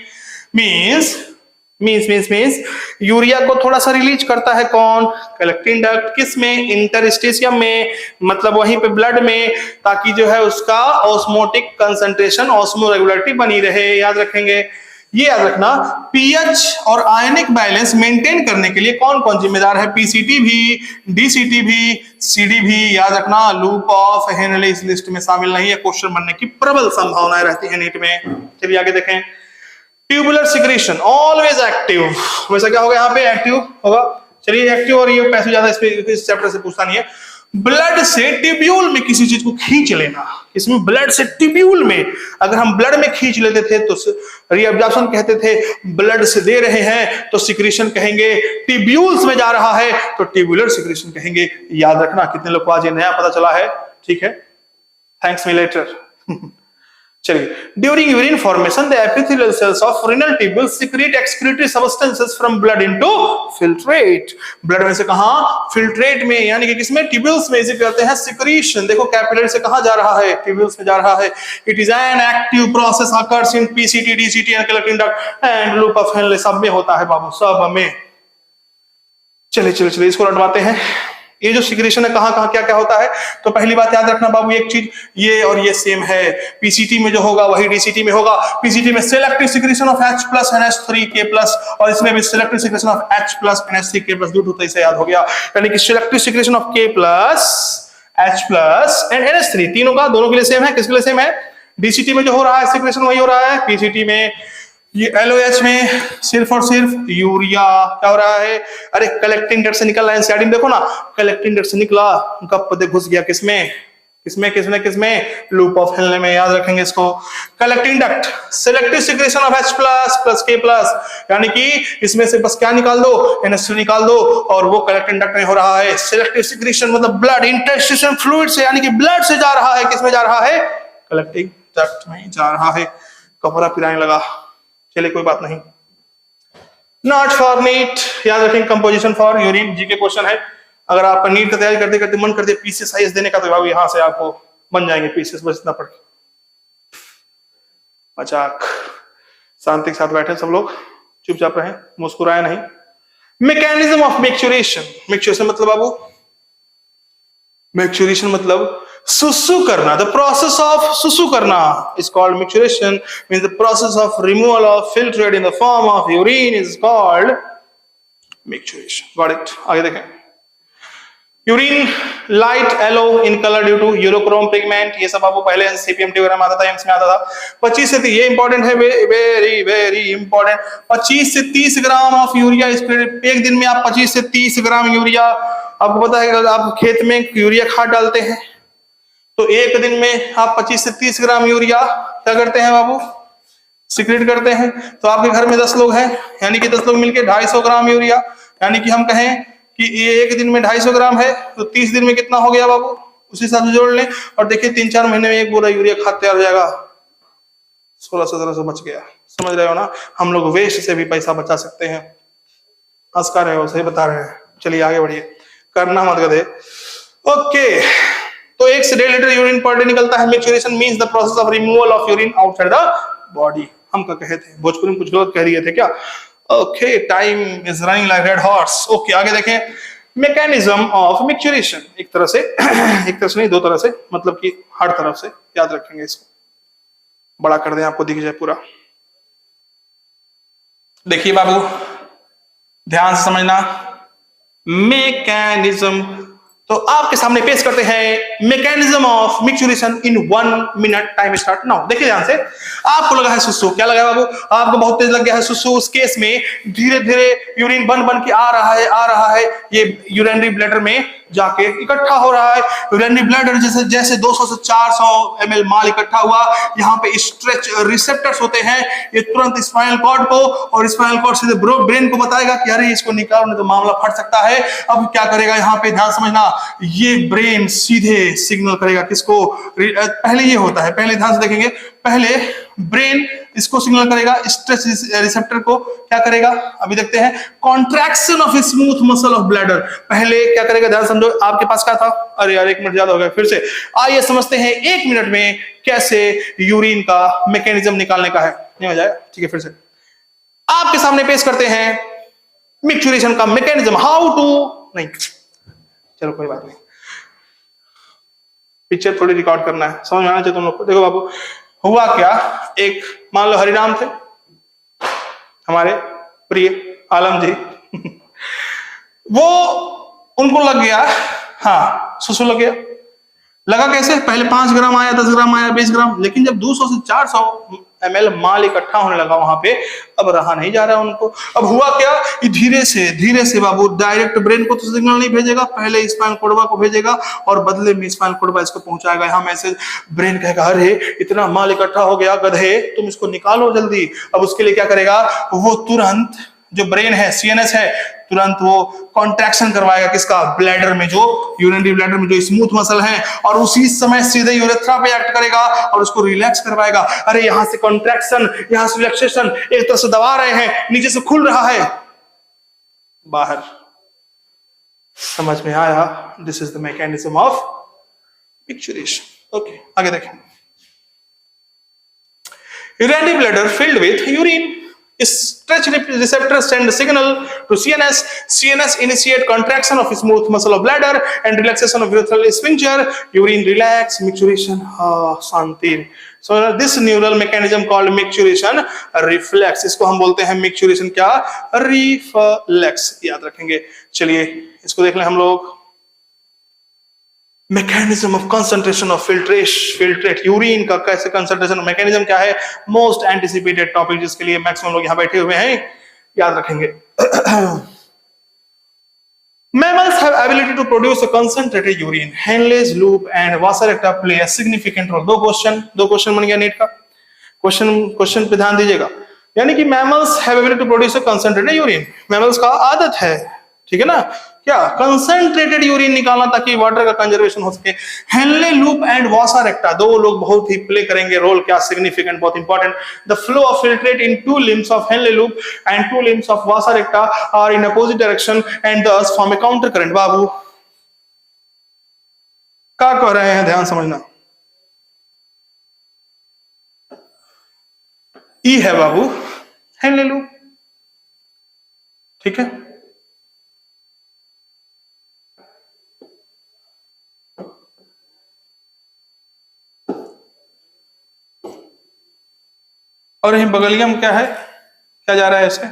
means urea को थोड़ा सा रिलीज करता है कौन? Collecting duct. किस में? इंटरस्टिशियम में, मतलब वहीं पे ब्लड में, ताकि जो है उसका ऑस्मोटिक कंसंट्रेशन, ऑस्मो रेगुलरिटी बनी रहे। याद रखेंगे, ये याद रखना। पीएच और आयनिक बैलेंस मेंटेन करने के लिए कौन कौन जिम्मेदार है? पीसीटी भी, डीसीटी भी, सीडी भी। याद रखना, लूप ऑफ हेनले इस लिस्ट में शामिल नहीं है, क्वेश्चन बनने की प्रबल संभावनाएं रहती है नीट में। चलिए आगे देखें। ट्यूबुलर सिक्रेशन ऑलवेज एक्टिव, वैसा क्या होगा? यहाँ पे एक्टिव होगा। चलिए एक्टिव, और ये पैसे ज्यादा इस चैप्टर से पूछता नहीं है। ब्लड से ट्यूब्यूल में किसी चीज को खींच लेना, इसमें ब्लड से ट्यूब्यूल में, अगर हम ब्लड में खींच लेते थे तो रीअब्जॉर्प्शन कहते थे, ब्लड से दे रहे हैं तो सिक्रेशन कहेंगे, ट्यूब्यूल्स में जा रहा है तो ट्यूबुलर सिक्रेशन कहेंगे। याद रखना। कितने लोग को आज ये नया पता चला है? ठीक है, थैंक्स मी लेटर। चलिए, during urine formation the epithelial cells of renal tubules secret excretory substances from blood into filtrate. Blood में से कहां? फिल्ट्रेट में, यानी कि किसमें? ट्यूब्यूल्स में। इसे कहते हैं सिक्रीशन। देखो, कैपिलरी से कहां जा रहा है? ट्यूब्यूल्स में जा रहा है। It is an active process occurs in PCT, DCT and collecting duct and loop of Henley. सब में होता है बाबू, सब में। चलिए इसको रटवाते हैं। ये जो सिक्रेशन है कहां कहां क्या क्या होता है? तो पहली बात याद रखना बाबू, एक चीज, ये और ये सेम है। पीसीटी में जो होगा वही डीसीटी में होगा। पीसीटी में selective secretion of H+ NH3K+, और इसमें भी selective secretion of H+ NH3K+। दूर होता इसे याद हो गया। यानी कि selective secretion of K+, H+ and NH3, तीनों का, दोनों के लिए सेम है। किसके लिए सेम है? डीसीटी में जो हो रहा है सिक्रेशन वही हो रहा है पीसीटी में। ये LOH में सिर्फ और सिर्फ यूरिया क्या हो रहा है? अरे कलेक्टिंग डक्ट से निकल रहा है। एनसीईआरटी में देखो ना, कलेक्टिंग डक्ट से निकला, गप दे घुस गया किसमें? लूप ऑफ हेनले में। याद रखेंगे इसको। Collecting duct, selective secretion of H+ + K+, यानी कि इसमें से बस क्या निकाल दो? NH3 निकाल दो, और वो कलेक्टिंग डक्ट में हो रहा है। सिलेक्टिव सिक्रेशन मतलब ब्लड इंटरस्टिशियल फ्लूइड से, यानी कि ब्लड से जा रहा है। किसमें जा रहा है? कलेक्टिंग डक्ट में जा रहा है। कपड़ा पिराने लगा, चलिए कोई बात नहीं। नॉट फॉर नीट, याद रखेंगे। कंपोजिशन फॉर यूरिन, जी के क्वेश्चन है। अगर आपका नीट का तैयारी करते करते मन कर दे पीसीएस आईएएस देने का, तो बाबू यहां से आपको बन जाएंगे पीसीएस, बस इतना पढ़ के। मजाक, शांति के साथ बैठे सब लोग, चुपचाप रहें, मुस्कुराए नहीं। Mechanism of maturation. मैच्योरेशन मतलब बाबू, मैच्योरेशन मतलब सुसु करना। द प्रोसेस ऑफ सुसु करना is called maturation, means the process of removal of filtrate in the form of urine is called maturation. Got it? आगे देखें। Urine light yellow in colour due to urochrome pigment. ये सब आपको पहले CPMT वगैरह में आता था, एम्स में आता था। 25 से, ये इंपॉर्टेंट है, वेरी वेरी इंपॉर्टेंट। 25 से 30 ग्राम ऑफ यूरिया एक दिन में। आप 25 से 30 ग्राम यूरिया, आपको पता है अगर आप खेत में यूरिया खाद डालते हैं तो एक दिन में आप 25 से 30 ग्राम यूरिया क्या करते हैं बाबू? सिक्रेट करते हैं। तो आपके घर में 10 लोग हैं, यानी कि 10 लोग मिलके 250 ग्राम यूरिया, यानी कि हम कहें कि ये एक दिन में 250 ग्राम है, तो 30 दिन में कितना हो गया बाबू? उसी हिसाब से जोड़ लें, और देखिए 3-4 महीने में एक बोरा यूरिया खाद तैयार हो जाएगा। 1600-1700 बच गया। समझ रहे हो ना? हम लोग वेस्ट से भी पैसा बचा सकते हैं। हंस कर रहे हो, सही बता रहे हैं। चलिए आगे बढ़िए, करना मत गधे। ओके, तो 1 से 1.5 लीटर यूरिन पर डे निकलता है। Maturation means the process of removal of urine outside the body. हम क्या कहे थे? भोजपुरी में कुछ गलत कह रहे थे क्या? Okay, time is running like red horse. Okay, आगे देखें। मैकेनिज्म ऑफ मिक्सचरेशन, एक तरह से नहीं, दो तरह से, मतलब कि हर तरफ से याद रखेंगे इसको। बड़ा कर दें आपको दिख जाए पूरा। देखिए बाबू, ध्यान से समझना, मैकेनिज्म, तो आपके सामने पेश करते हैं mechanism of micturition in 1 minute. Time start now. देखिए ध्यान से, आपको लगा है सुसु, क्या लगा है बाबू? आपको बहुत तेज लग गया है सुसु। उस केस में धीरे धीरे यूरिन बन के आ रहा है, ये यूरिनरी ब्लैडर में जाके इकट्ठा हो रहा है। यूरिनरी ब्लैडर जैसे 200 से 400 ml माल इकट्ठा हुआ, यहाँ पे स्ट्रेच रिसेप्टर्स होते हैं, ये तुरंत स्पाइनल कॉर्ड को, और स्पाइनल कॉर्ड सीधे ब्रेन को बताएगा कि अरे इसको निकालो नहीं तो मामला फट सकता है। अब क्या करेगा, यहाँ पे ध्यान समझना, ये ब्रेन सीधे सिग्नल करेगा किसको? पहले ये होता है, पहले ध्यान से देखेंगे, पहले ब्रेन इसको सिग्नल करेगा, स्ट्रेच रिसेप्टर को क्या करेगा, अभी देखते हैं, contraction of smooth muscle of bladder. पहले क्या करेगा, ध्यान समझो, आपके पास क्या था? अरे यार 1 मिनट ज्यादा हो गया, फिर से आइए समझते हैं 1 मिनट में कैसे यूरिन का मैकेनिज्म निकालने का है। नहीं हो जाएगा, ठीक है, फिर से आपके सामने पेश करते हैं मिक्सचरेशन का मैकेनिज्म, हाउ टू, नहीं चलो कोई बात नहीं, पिक्चर थोड़ी रिकॉर्ड करना है, समझ में आना चाहिए तुम लोग को। देखो बाबू, हुआ क्या, एक मान लो हरिराम थे, हमारे प्रिय आलम जी वो उनको लग गया, हाँ सुसु लग गया। लगा कैसे? पहले 5 ग्राम आया, 10 ग्राम आया, 20 ग्राम, लेकिन जब 200 से 400 ml माल इकट्ठा होने लगा वहां पे, अब रहा नहीं जा रहा उनको। अब हुआ क्या, धीरे से बाबू डायरेक्ट ब्रेन को तो सिग्नल नहीं भेजेगा, पहले स्पाइनल कॉर्ड को भेजेगा, और बदले में स्पाइनल कॉर्ड इसको पहुंचाएगा। यहाँ मैसेज, ब्रेन कहेगा अरे इतना माल इकट्ठा हो गया गधे, तुम इसको निकालो जल्दी। अब उसके लिए क्या करेगा, वो तुरंत जो ब्रेन है, सीएनएस है, तुरंत वो कॉन्ट्रैक्शन करवाएगा किसका? ब्लैडर में, जो यूरिनरी ब्लैडर में जो स्मूथ मसल है, और उसी समय सीधे यूरेथ्रा पे एक्ट करेगा और उसको रिलैक्स करवाएगा। अरे यहां से कॉन्ट्रैक्शन, यहां से रिलैक्सेशन, एक तरह से दबा रहे हैं, नीचे से खुल रहा है, बाहर। समझ में आया? This is the mechanism of micturition. Okay, आगे देखें। Urinary bladder filled with urine, stretch receptors send signal to CNS. CNS initiate contraction of smooth muscle of bladder and relaxation of urethral sphincter. Urine relax, micturition, Shanti. So this neural mechanism called micturition reflex, इसको हम बोलते हैं micturition क्या? reflex, याद रखेंगे। चलिए इसको देख लें हम लोग। Mechanism of concentration of filtrate urine का कैसे कंसंट्रेशन मैकेनिज्म क्या है? मोस्ट एंटिसिपेटेड टॉपिक, जिसके लिए मैक्सिमम लोग यहां बैठे हुए हैं, याद रखेंगे। Mammals have ability to produce a concentrated urine. Henle's loop and Wasser recta play a significant role. दो क्वेश्चन बन गया नीट का। क्वेश्चन पे ध्यान दीजिएगा। यानी कि mammals have ability to produce a concentrated urine. Mammals का आदत है, ठीक है ना, क्या? कंसंट्रेटेड यूरिन निकालना, ताकि वाटर का कंजर्वेशन हो सके। Henle loop and vasa recta, दो लोग बहुत ही प्ले करेंगे रोल, क्या? सिग्निफिकेंट, बहुत important. The flow of filtrate in 2 limbs of Henle loop and 2 limbs of vasa recta are in opposite direction and thus form a counter current. बाबू क्या कह रहे हैं, ध्यान समझना। ई है बाबू हेनले लूप, ठीक है, और यही बगलिया में क्या है, क्या जा रहा है ऐसे?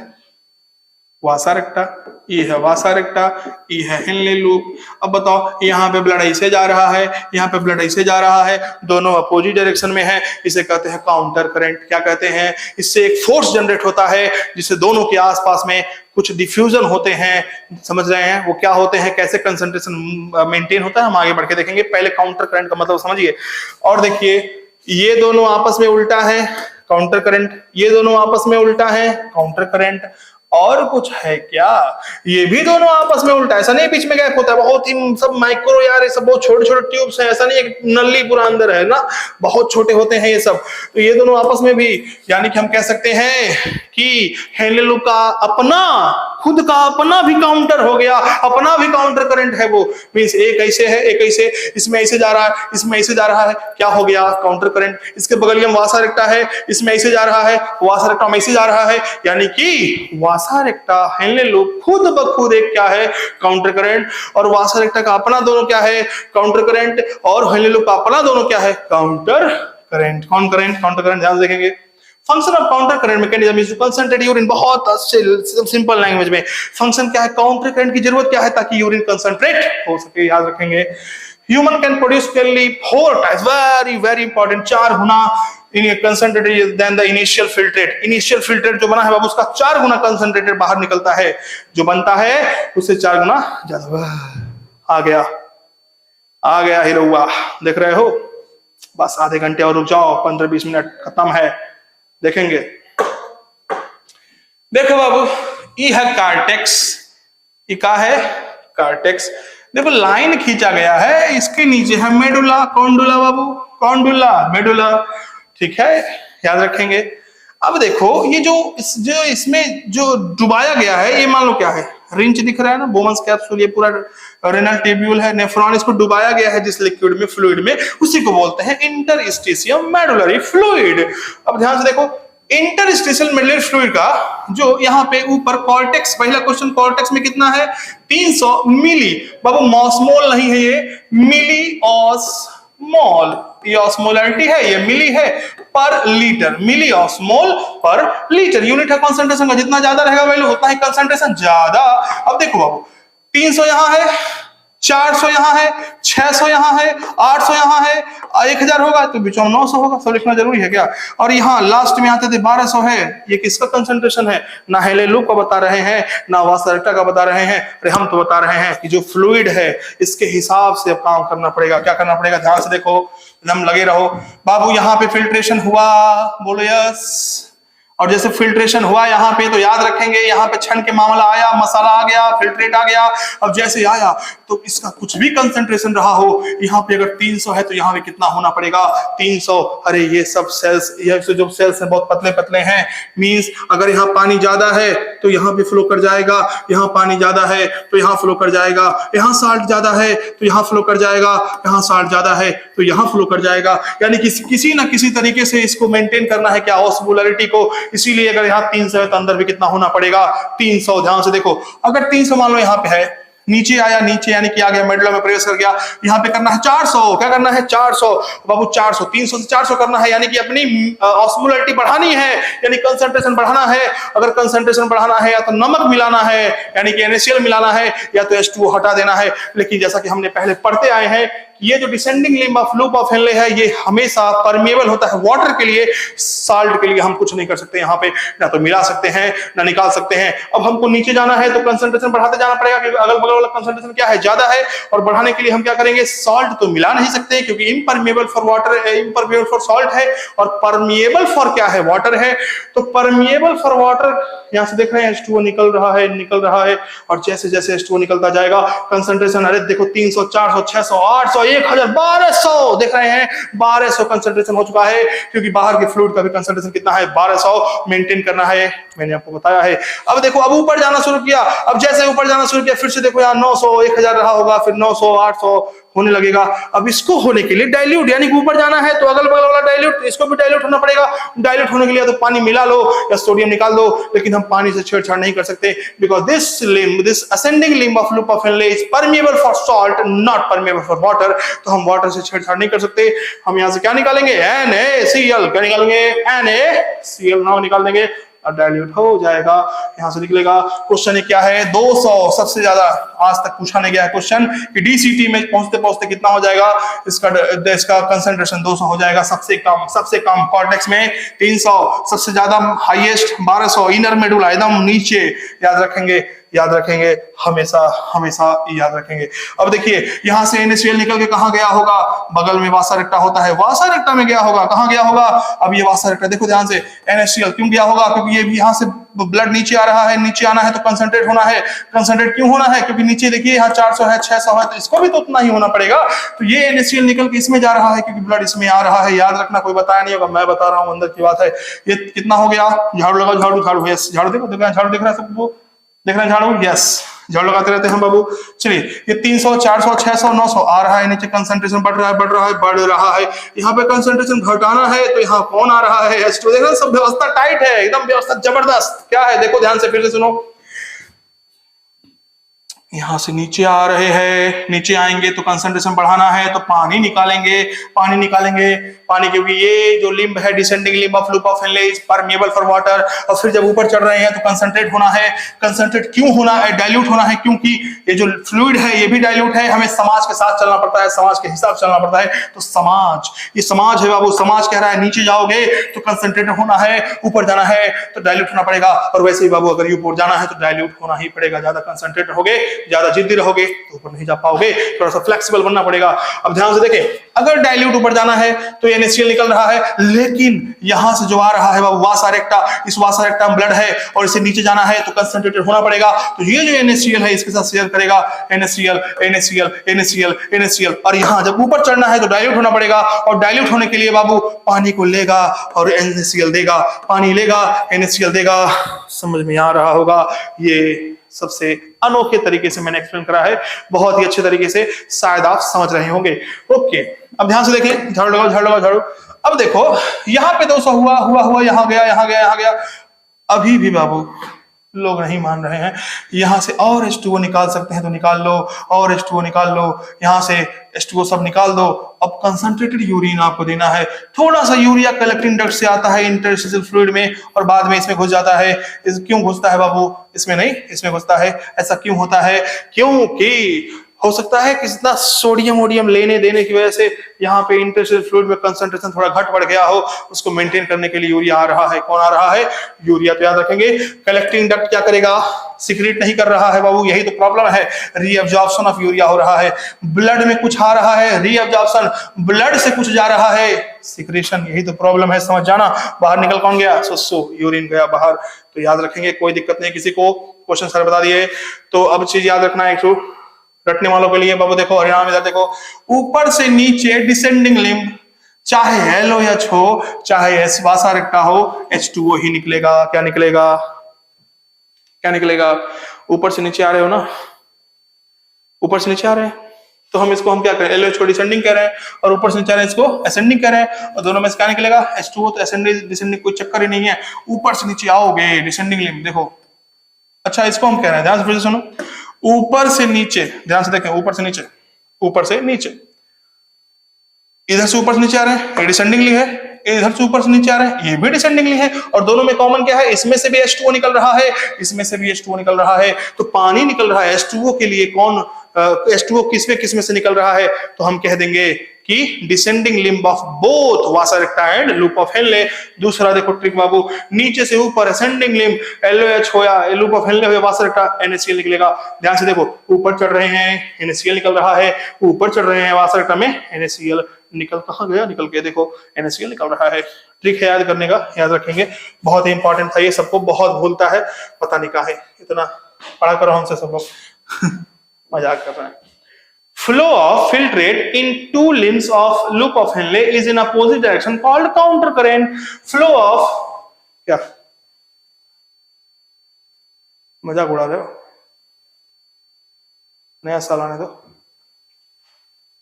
वासा रेक्टा, ये है वासा रेक्टा, ये है हेनले लूप। अब बताओ, यहाँ पे ब्लड ऐसे जा रहा है, यहाँ पे ब्लड ऐसे जा रहा है, दोनों अपोजिट डायरेक्शन में है, इसे कहते हैं काउंटर करंट। क्या कहते हैं? इससे एक फोर्स जनरेट होता है, जिससे दोनों के आसपास में कुछ डिफ्यूजन होते हैं। समझ रहे हैं वो क्या होते हैं, कैसे कंसंट्रेशन मेंटेन होता है, हम आगे बढ़ के देखेंगे। पहले काउंटर करंट का मतलब समझिए। और देखिए, ये दोनों आपस में उल्टा है, काउंटर करंट, ये दोनों आपस में उल्टा है, काउंटर करंट। और कुछ है क्या? ये भी दोनों आपस में उल्टा, ऐसा नहीं बीच में गैप होता है, बहुत ही सब माइक्रो यार, ये सब बहुत छोटे छोटे ट्यूब्स हैं, ऐसा नहीं एक नली पूरा अंदर है ना, बहुत छोटे होते हैं ये सब। तो ये दोनों आपस में भी, यानी कि हम कह सकते हैं कि हेनले लूप का अपना खुद का अपना भी काउंटर हो गया, अपना भी काउंटर करंट है वो। मींस एक ऐसे है, एक ऐसे, इसमें ऐसे जा रहा है, इसमें ऐसे जा रहा है, क्या हो गया काउंटर करंट। इसके बगल में वासा रेक्टा है, इसमें ऐसे जा रहा है, वासा रेक्टा में ऐसे जा रहा है, यानी कि वासा रेक्टा हेनले लूप खुद ब खुद एक क्या है काउंटर करंट, और वासा रेक्टा का अपना दोनों क्या है काउंटर करंट, और हेनले लूप का अपना दोनों क्या है काउंटर करंट। कौन करंट काउंटर करंट ध्यान से देखेंगे। Function of counter current mechanism is to concentrate urine, बहुत सिंपल लैंग्वेज में फंक्शन क्या है, काउंटर करंट की जरूरत क्या है ताकि यूरिन कंसंट्रेट हो सके, याद रखेंगे। Human can produce clearly 4 times, very very important, 4 गुना concentrated than the initial filtrate. Initial filtrate जो बना है बाबू उसका 4 गुना कंसंट्रेटेड बाहर निकलता है, जो बनता है उससे 4 गुना ज्यादा। आ गया हीरोआ, देख रहे हो। बस आधे घंटे और रुक जाओ, 15-20 मिनट खत्म है, देखेंगे। देखो बाबू, ये है कार्टेक्स, ये क्या है कार्टेक्स। देखो लाइन खींचा गया है, इसके नीचे है मेडुला, कॉन्डुला बाबू, कॉन्डुला मेडुला, ठीक है, याद रखेंगे। अब देखो ये जो इसमें जो डुबाया गया है, ये मान लो क्या है, रिंच दिख रहा है ना, बोमन्स कैप्सूल, ये पूरा रेनल टेब्यूल है, नेफ्रॉन, इसको डुबाया गया है जिस लिक्विड में, फ्लूइड में, उसी को बोलते हैं इंटरस्टिशियम मेडुलरी फ्लूइड। अब ध्यान से देखो, इंटरस्टिशियल मेडुलरी फ्लूइड का जो यहाँ पे ऊपर कॉर्टेक्स, पहला क्वेश्चन कॉर्टेक्स में कितना है 300 मिली, बाबू मॉस्मोल नहीं है ये, मिली ऑस्मोल, ये ऑस्मोलरिटी है, ये मिली है पर लीटर, मिली ऑस्मोल पर लीटर, यूनिट है कंसंट्रेशन का, जितना ज्यादा रहेगा वैल्यू उतना ही कंसंट्रेशन ज्यादा। अब देखो बाबू 300 यहां है, 400 यहां है, 600 यहां है, 800 यहां है, 1000 होगा तो बीच में 900 होगा, सब लिखना जरूरी है क्या। और यहाँ लास्ट में आते थे 1200 है, ये किसका कंसंट्रेशन है, ना हेनले लूप का बता रहे हैं ना वासा रेक्टा का बता रहे हैं, अरे हम तो बता रहे हैं कि जो फ्लूइड है इसके हिसाब से अब काम करना पड़ेगा। क्या करना पड़ेगा, ध्यान से देखो, एकदम लगे रहो बाबू। यहाँ पे फिल्ट्रेशन हुआ, बोलो यस, और जैसे फिल्ट्रेशन हुआ यहाँ पे तो याद रखेंगे, यहाँ पे क्षण के मामला आया, मसाला आ गया, फिल्ट्रेट आ गया। अब जैसे आया तो इसका कुछ भी कंसंट्रेशन रहा हो, यहाँ पे अगर 300 है तो यहाँ पे कितना होना पड़ेगा 300। अरे ये सब सेल्स, ये जो सेल्स हैं बहुत पतले पतले हैं, मींस अगर यहाँ पानी ज्यादा है तो यहाँ पे फ्लो कर जाएगा, यहाँ पानी ज्यादा है तो यहाँ फ्लो कर जाएगा, यहाँ साल्ट ज्यादा है तो यहाँ फ्लो कर जाएगा, यहाँ साल्ट ज्यादा है तो यहाँ फ्लो कर जाएगा। यानी किसी ना किसी तरीके से इसको मेंटेन करना है, क्या, ऑस्मोलरिटी को। इसीलिए अगर यहाँ 300 है तो अंदर भी कितना होना पड़ेगा 300। ध्यान से देखो, अगर 300 मान लो यहाँ पे है, नीचे आया, नीचे यानी कि आ गया मेडुला में प्रवेश कर गया, यहाँ पे करना है 400, क्या करना है 400 बाबू, 400, 300 से 400 करना है, यानी कि अपनी ऑस्मोलरिटी बढ़ानी है, यानी कंसंट्रेशन बढ़ाना है। अगर कंसंट्रेशन बढ़ाना है या तो नमक मिलाना है, यानी कि NaCl मिलाना है, या तो H2O हटा देना है। लेकिन जैसा कि हमने पहले पढ़ते आए हैं, ये जो descending limb of loop of Henley है, ये हमेशा परमेबल होता है वाटर के लिए, साल्ट के लिए हम कुछ नहीं कर सकते, यहाँ पे ना तो मिला सकते हैं ना निकाल सकते हैं। अब हमको नीचे जाना है तो कंसंट्रेशन बढ़ाते जाना पड़ेगा, क्योंकि अगल बगल वाला कंसंट्रेशन क्या है, ज्यादा है, और बढ़ाने के लिए हम क्या करेंगे, सॉल्ट तो मिला नहीं सकते क्योंकि impermeable for water, impermeable for salt है, और परमिएबल फॉर क्या है, वाटर है। तो परमिएबल फॉर वाटर, यहाँ से देख रहे हैं H2O निकल रहा है, और जैसे जैसे H2O निकलता जाएगा कंसंट्रेशन, अरे देखो 300, 400, 600, 800, 1000, 1200, देख रहे हैं 1200 कंसंट्रेशन हो चुका है, क्योंकि बाहर के फ्लूइड का भी कंसंट्रेशन कितना है 1200 मेंटेन करना है, मैंने आपको बताया है। अब देखो, अब ऊपर जाना शुरू किया, अब जैसे ऊपर जाना शुरू किया फिर से देखो यहाँ 900, 1000 रहा होगा, फिर 900, 800 होने लगेगा। अब इसको होने के लिए डाइल्यूट, यानी कि ऊपर जाना है तो अगल बगल वाला डाइल्यूट, इसको भी डाइल्यूट होना पड़ेगा। डाइल्यूट होने के लिए तो पानी मिला लो या सोडियम निकाल दो, लेकिन हम पानी से छेड़छाड़ नहीं कर सकते, because this ascending limb of loop of Henley is permeable for salt, not permeable for water. तो हम वाटर से छेड़छाड़ नहीं कर सकते। हम यहाँ से क्या निकालेंगे, NaCl, क्या निकालेंगे, NaCl नाउ निकाल देंगे, डाइल्यूट हो जाएगा, यहां से निकलेगा। क्वेश्चन क्या है, 200, सबसे ज्यादा आज तक पूछा नहीं गया है क्वेश्चन कि डीसीटी में पहुंचते पहुंचते कितना हो जाएगा, इसका कंसंट्रेशन 200 हो जाएगा। सबसे कम कॉर्टेक्स में 300, सबसे ज्यादा हाईएस्ट 1200, इनर मेडुला एकदम नीचे, याद रखेंगे हमेशा याद रखेंगे। अब देखिए यहां से NaCl निकल के कहां गया होगा, बगल में वासा रेक्टा होता है, वासा रेक्टा में गया होगा, कहां गया होगा, अब ये वासा रेक्टा देखो ध्यान से, NaCl क्यों गया होगा, क्योंकि ये भी यहां से ब्लड नीचे आ रहा है, नीचे आना है तो कंसंट्रेट होना है। कंसंट्रेट क्यों होना है? क्योंकि नीचे देखिए यहाँ 400 है, 600 है, तो इसको भी तो उतना ही होना पड़ेगा। तो ये NaCl निकल के इसमें जा रहा है क्योंकि ब्लड इसमें आ रहा है। याद रखना, कोई बताया नहीं होगा, मैं बता रहा हूँ, अंदर की बात है। ये कितना हो गया? झाड़ू लगाओ, झाड़ू झाड़ू, यस झाड़ू देखो, झाड़ू दिख रहा है सबको, देख रहे हैं झाड़ू, यस झाड़ू लगाते रहते हैं हम बाबू। चलिए ये 300, 400, 600, 900 आ रहा है नीचे, कंसंट्रेशन बढ़ रहा है, बढ़ रहा है, बढ़ रहा है। यहाँ पे कंसंट्रेशन घटाना है तो यहाँ कौन आ रहा है? H2। देख रहे हैं सब व्यवस्था टाइट है, एकदम व्यवस्था जबरदस्त। क्या है देखो ध्यान से, फिर से सुनो। यहां से नीचे आ रहे हैं, नीचे आएंगे तो कंसंट्रेशन बढ़ाना है तो पानी निकालेंगे, पानी निकालेंगे, पानी, क्योंकि ये जो लिम्ब है descending limb of loop of Henley is permeable for water. और फिर जब ऊपर चढ़ रहे हैं तो कंसंट्रेट होना है। कंसंट्रेट क्यों होना है? डाइल्यूट होना है, क्योंकि ये जो फ्लूइड है ये भी डाइल्यूट है, हमें समाज के साथ चलना पड़ता है, समाज के हिसाब से चलना पड़ता है। तो समाज, ये समाज है बाबू, समाज कह रहा है नीचे जाओगे तो कंसंट्रेट होना है, ऊपर जाना है तो डाइल्यूट होना पड़ेगा। और वैसे ही बाबू अगर ऊपर जाना है तो डाइल्यूट होना ही पड़ेगा। ज्यादा कंसंट्रेट रहोगे, ज्यादा जिद्दी रहोगे तो ऊपर नहीं जा पाओगे, थोड़ा सा फ्लेक्सिबल बनना पड़ेगा। अब ध्यान से देखें, अगर डाइल्यूट ऊपर जाना है तो NaCl निकल रहा है, लेकिन यहां से जो आ रहा है वो वासा रेक्टा, इस वासा रेक्टा ब्लड है और इसे नीचे जाना है तो कंसंट्रेटेड होना पड़ेगा। तो ये जो NaCl है इसके साथ शेयर करेगा, NaCl NaCl NaCl NaCl। और यहां जब ऊपर चढ़ना है तो डाइल्यूट होना पड़ेगा, और डाइल्यूट होने के लिए बाबू पानी को लेगा और NaCl देगा, पानी लेगा NaCl देगा। समझ में आ रहा होगा? ये सबसे अनोखे तरीके से मैंने एक्सप्लेन करा है, बहुत ही अच्छे तरीके से, शायद आप समझ रहे होंगे। ओके, अब ध्यान से देखें, झाड़ू लगाओ, झाड़ू लगाओ, झाड़ू। अब देखो यहाँ पे 200 हुआ हुआ हुआ, यहाँ गया, यहाँ गया, यहाँ गया। अभी भी बाबू लोग नहीं मान रहे हैं। यहां से और H2O निकाल सकते हैं तो निकाल लो, और H2O निकाल लो, यहां से H2O सब निकाल दो। अब कंसंट्रेटेड यूरिन आपको देना है। थोड़ा सा यूरिया कलेक्टिंग डक्ट से आता है इंटरस्टिशियल फ्लूइड में और बाद में इसमें घुस जाता है। इस क्यों घुसता है बाबू? इसमें नहीं, इसमें घुसता है। ऐसा क्यों होता है? क्योंकि हो सकता है कितना सोडियम वोडियम लेने देने की वजह से यहाँ पे इंटरस्टिशियल फ्लूइड में कंसंट्रेशन थोड़ा घट बढ़ गया हो, उसको मेंटेन करने के लिए यूरिया आ रहा है। कौन आ रहा है? यूरिया। तो याद रखेंगे, कलेक्टिंग डक्ट क्या करेगा? सिक्रीट नहीं कर रहा है बाबू, यही तो प्रॉब्लम है। रीअब्जॉर्प्शन ऑफ यूरिया हो रहा है, ब्लड में कुछ आ रहा है, रीअब्जॉर्प्शन, ब्लड से कुछ जा रहा है, सिक्रेशन, यही तो प्रॉब्लम है। समझ जाना, बाहर निकल कौन गया? सुसु, यूरिन गया बाहर। तो याद रखेंगे, कोई दिक्कत नहीं किसी को, क्वेश्चन सर बता दिए। तो अब चीज याद रखना है एक रटने वालों के लिए बाबू, देखो हरियाणा में देखो, ऊपर से नीचे डिसेंडिंग लिम्ब, चाहे LOH हो चाहे S वासा रेक्टा हो, H2O ही निकलेगा। क्या निकलेगा? क्या निकलेगा? ऊपर से नीचे आ रहे हो ना, ऊपर से नीचे आ रहे हैं तो हम इसको क्या करें? LOH को डिसेंडिंग कह रहे हैं और ऊपर से नीचे आ रहे हैं इसको असेंडिंग कह रहे हैं, और दोनों में से क्या निकलेगा? H2O। तो असेंडिंग डिसेंडिंग कोई चक्कर ही नहीं है, ऊपर से नीचे आओगे डिसेंडिंग लिम्ब। देखो, अच्छा इसको हम कह रहे हैं, ध्यान से फिर से सुनो, ऊपर से नीचे, ध्यान से देखें, ऊपर से नीचे, ऊपर से नीचे, इधर से ऊपर से नीचे आ रहे हैं, ये डिसेंडिंगली है, इधर से ऊपर से नीचे आ रहे हैं, ये भी डिसेंडिंगली है। और दोनों में कॉमन क्या है? इसमें से भी H2O निकल रहा है, इसमें से भी H2O निकल रहा है। तो पानी निकल रहा है H2O के लिए, कौन H2O किसमें से निकल रहा है? तो हम कह देंगे कि descending limb of both Vasa रेक्टा and loop of Henley. दूसरा देखो ट्रिक बाबू, नीचे से ऊपर असेंडिंग लिम्ब, LOH हो या लूप ऑफ हेनले हो या वासा रेक्टा, NaCl निकलेगा। ध्यान से देखो, ऊपर चढ़ रहे हैं NaCl निकल रहा है, ऊपर चढ़ रहे हैं वासा रेक्टा में NaCl निकल कहां गया? निकल के देखो NaCl निकल रहा है। ट्रिक है याद करने का, याद रखेंगे, बहुत ही इंपॉर्टेंट था ये, सबको बहुत भूलता है, पता नहीं कहा है, इतना पढ़ा करो हमसे सब लोग मजाक कर रहे हैं। Flow of filtrate in two limbs of loop of Henle is in opposite direction called counter current. Flow of क्या? मजाक उड़ा रहे हो? नया साल आने दो।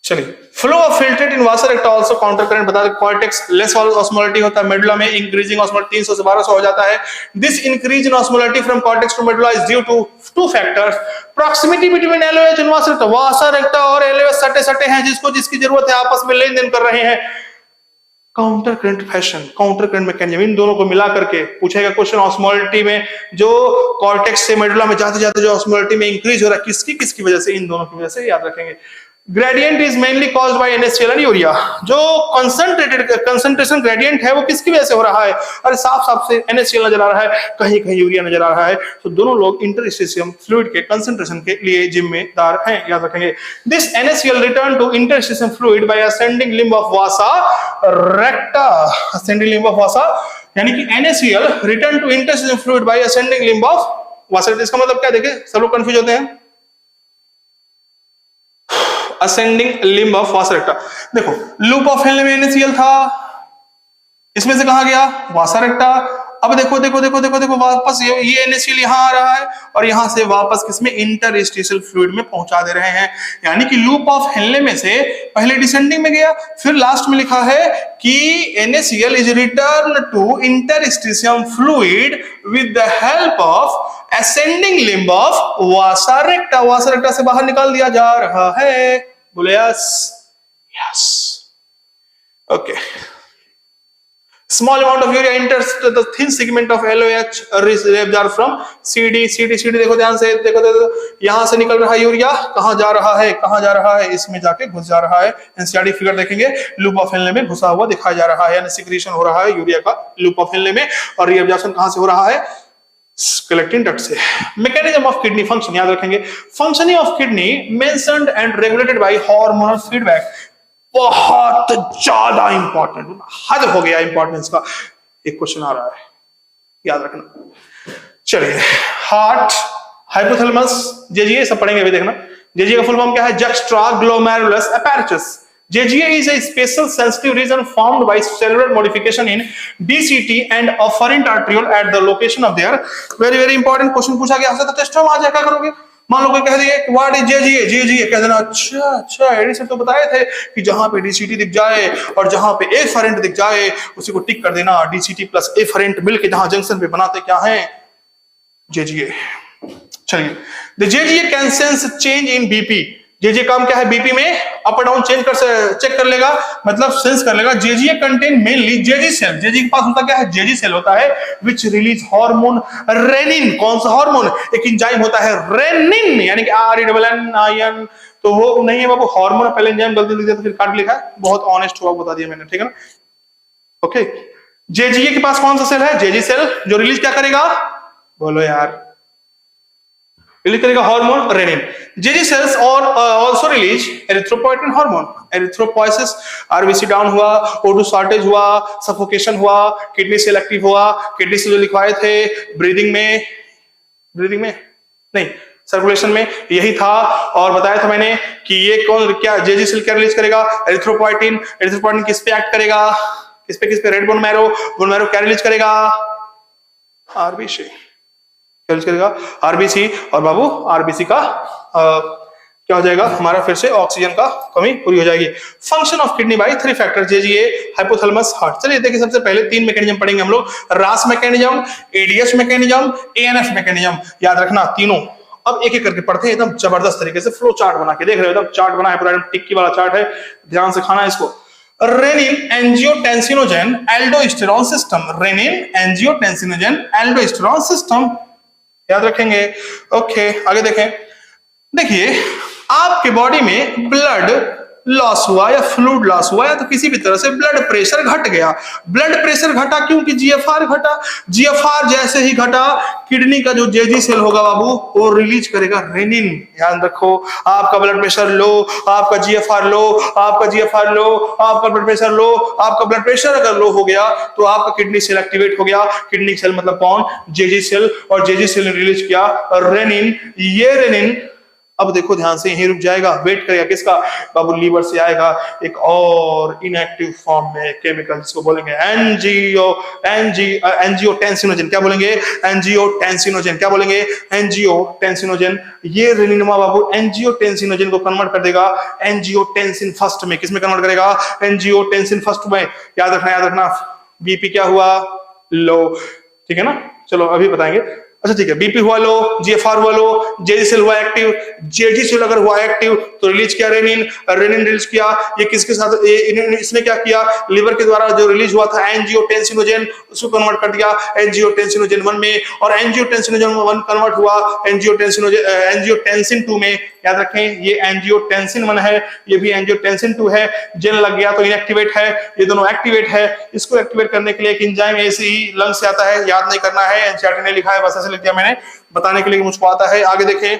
चलिए, flow of filtrate in Vasa रेक्टा also counter current बता दें। कॉर्टेक्स लेस ऑस्मोलरिटी होता है, मेडुला में इंक्रीजिंग ऑस्मोलरिटी 300 से 1200 हो जाता है। This increase in osmolarity from cortex to medulla is due to two factors, proximity between LOH and vasa recta. Vasa recta और LOH सटे है, जिसको जिसकी जरूरत है आपस में लेन देन कर रहे हैं। Counter current fashion, counter current mechanism, इन दोनों को मिला करके पूछेगा क्वेश्चन। ऑस्मोलरिटी में जो कॉर्टेक्स से मेडुला में जाते जाते जो ऑस्मोलरिटी में इंक्रीज हो रहा है, किसकी वजह से? इन दोनों की वजह से, याद रखेंगे। Gradient is mainly caused by NaCl and urea. जो कंसंट्रेशन ग्रेडियंट है वो किसकी वजह से हो रहा है? अरे साफ साफ से NaCl नजर आ रहा है, कहीं कहीं यूरिया नजर आ रहा है। तो दोनों लोग इंटरस्टिशियम फ्लूइड के कंसंट्रेशन के लिए जिम्मेदार हैं, याद रखेंगे। This NaCl return to interstitium fluid by ascending limb of vasa recta. Ascending limb of vasa यानी कि NaCl return to interstitium fluid by ascending limb of vasa. इसका मतलब क्या? देखिए सब लोग कंफ्यूज होते हैं। Ascending limb of vasa recta, देखो लूप ऑफ हेनले में NaCl था, इसमें से कहा गया वासा रेक्टा। अब देखो देखो देखो देखो देखो वापस ये NaCl यहां आ रहा है और यहां से वापस किसमें? इंटरस्टिशियल फ्लूइड में पहुंचा दे रहे हैं। यानी कि लूप ऑफ हेनले में से पहले डिसेंडिंग में गया, फिर लास्ट में लिखा है कि NaCl is return to interstitium fluid with the help of ascending limb of vasa recta. Vasa recta से बाहर निकाल दिया जा रहा है। बोले yes yes. Okay. Small amount of urea enters the thin segment of LOH reservoir from CD। देखो ध्यान से, देखो यहां से निकल रहा है यूरिया, कहां जा रहा है? कहां जा रहा है? इसमें जाके घुस जा रहा है। एनसीईआरटी फिगर देखेंगे, लूप ऑफ हेनले में घुसा हुआ दिखाया जा रहा है, यानी सिक्रीशन हो रहा है यूरिया का लूप ऑफ हेनले में। और रीअब्जॉर्प्शन कहां से हो रहा है? कलेक्टिंग डक्ट से। मैकेनिज्म ऑफ किडनी फंक्शन, याद रखेंगे, functioning of kidney mentioned and regulated by hormonal feedback. बहुत ज्यादा इंपॉर्टेंट, हद हो गया इंपॉर्टेंस का। एक क्वेश्चन आ रहा है, याद रखना। चलिए, हार्ट, हाइपोथैलेमस, जेजीए सब पढ़ेंगे अभी, देखना। जेजीए का फुल फॉर्म क्या है? Juxta glomerulus apparatus। JGA is a special sensitive region formed by cellular modification in DCT and afferent arteriole at the location of their। very very important question पूछा गया आपसे, तो टेस्ट में आ जाए, क्या करोगे? मान लो कोई कह दिए व्हाट इज JGA कह देना अच्छा एडिशन तो बताए थे कि जहां पे DCT दिख जाए और जहां पे एफरेंट दिख जाए उसी को टिक कर देना। DCT प्लस एफरेंट मिलके जहां जंक्शन पे बनाते क्या है? JGA। चलिए, the JGA can sense change in BP। JGA काम क्या है? BP में अप डाउन चेंज कर चेक कर लेगा, मतलब सेंस कर लेगा। JGA contain mainly JG cell. JG के पास होता क्या है? JG सेल होता है विच रिलीज हार्मोन रेनिन। कौन सा हार्मोन? एक एंजाइम होता है रेनिन, यानी कि RENNIN। तो वो नहीं है बाबू हार्मोन, पहले एंजाइम गलती लिख दिया तो फिर काट लिखा है। बहुत ऑनेस्ट हुआ, बता दिया मैंने, ठीक है ना? ओके। JGA के पास कौन सा सेल है? JG सेल, जो रिलीज क्या करेगा? बोलो यार, रिलीज करेगा हार्मोन रेनिन। JG सेल्स और also release erythropoietin hormone. Erythropoiesis, RBC down हुआ, O2 शॉर्टेज हुआ, सफोकेशन हुआ, किडनी सेल एक्टिव हुआ। किडनी से जो लिखवाए थे ब्रीदिंग में नहीं, सर्कुलेशन में, यही था। और बताया था मैंने कि ये कौन क्या JG सेल क्या रिलीज करेगा? एरिथ्रोपोएटिन। एरिथ्रोपोएटिन किस पे एक्ट करेगा? किस पे? Red bone marrow. Bone marrow क्या रिलीज करेगा? RBC करेगा, RBC। और बाबू RBC का क्या हो जाएगा? हमारा फिर से ऑक्सीजन का कमी पूरी हो जाएगी। Function of kidney by 3 factor, JGA, hypothalamus, heart. चलिए देखिए, सबसे पहले 3 मैकेनिज्म पढ़ेंगे हम लोग, रास mechanism, ADH mechanism, ANF mechanism. याद रखना तीनों। अब एक एक करके पढ़ते हैं, एकदम जबरदस्त तरीके से फ्लो चार्ट बना के। देख रहे हो एकदम चार्ट बना है पूरा, टिक्की वाला चार्ट है, ध्यान से खाना है इसको। Renin angiotensinogen aldosterone system. Renin angiotensinogen aldosterone system, याद रखेंगे। ओके, आगे देखें। देखिए, आपके बॉडी में ब्लड लॉस हुआ या फ्लूइड लॉस हुआ या तो किसी भी तरह से ब्लड प्रेशर घट गया। ब्लड प्रेशर घटा क्योंकि GFR घटा। GFR जैसे ही घटा, किडनी का जो JG सेल होगा बाबू, वो रिलीज करेगा रेनिन। ध्यान रखो, आपका ब्लड प्रेशर लो, आपका GFR लो, आपका GFR लो, आपका ब्लड प्रेशर लो, आपका ब्लड प्रेशर अगर लो हो गया तो आपका किडनी सेल एक्टिवेट हो गया। किडनी सेल मतलब कौन? JG cell. और JG सेल ने रिलीज किया रेनिन। ये रेनिन अब देखो ध्यान से, यहीं रुक जाएगा, वेट करेगा किसका? बाबू लीवर से आएगा एक और इनएक्टिव फॉर्म में केमिकल, जिसको बोलेंगे एंजियोटेंसिनोजन। क्या बोलेंगे? एंजियोटेंसिनोजन। क्या बोलेंगे? एंजियोटेंसिनोजन। ये रेनिनमा बाबू एंजियोटेंसिनोजन को कन्वर्ट कर देगा एंजियोटेंसिन फर्स्ट में। किसमें कन्वर्ट करेगा? एंजियोटेंसिन फर्स्ट में। याद रखना। BP क्या हुआ? लो, ठीक है ना? चलो अभी बताएंगे। अच्छा ठीक है, BP हुआ लो, GFR हुआ लो, JG सेल हुआ एक्टिव। JG सेल अगर हुआ एक्टिव तो रिलीज किया रेनिन रिलीज किया। ये किसके साथ? इसने क्या किया? लिवर के द्वारा जो रिलीज हुआ था एंजियोटेंसिनोजन, उसको कन्वर्ट कर दिया एंजियोटेंसिनोजन 1 में। और एंजियोटेंसिनोजन 1 कन्वर्ट हुआ एंजियोटेंसिन 2 में। याद रखें ये एंजियोटेंसिन 1 है, ये भी एंजियोटेंसिन 2 है। जेल लग गया तो इनएक्टिवेट है, ये दोनों एक्टिवेट है। इसको एक्टिवेट करने के लिए एक एंजाइम एसीई लंग से आता है, याद नहीं करना है, एनसीईआरटी ने लिखा है, बस ऐसे लिख दिया मैंने बताने के लिए मुझको आता है। आगे देखें,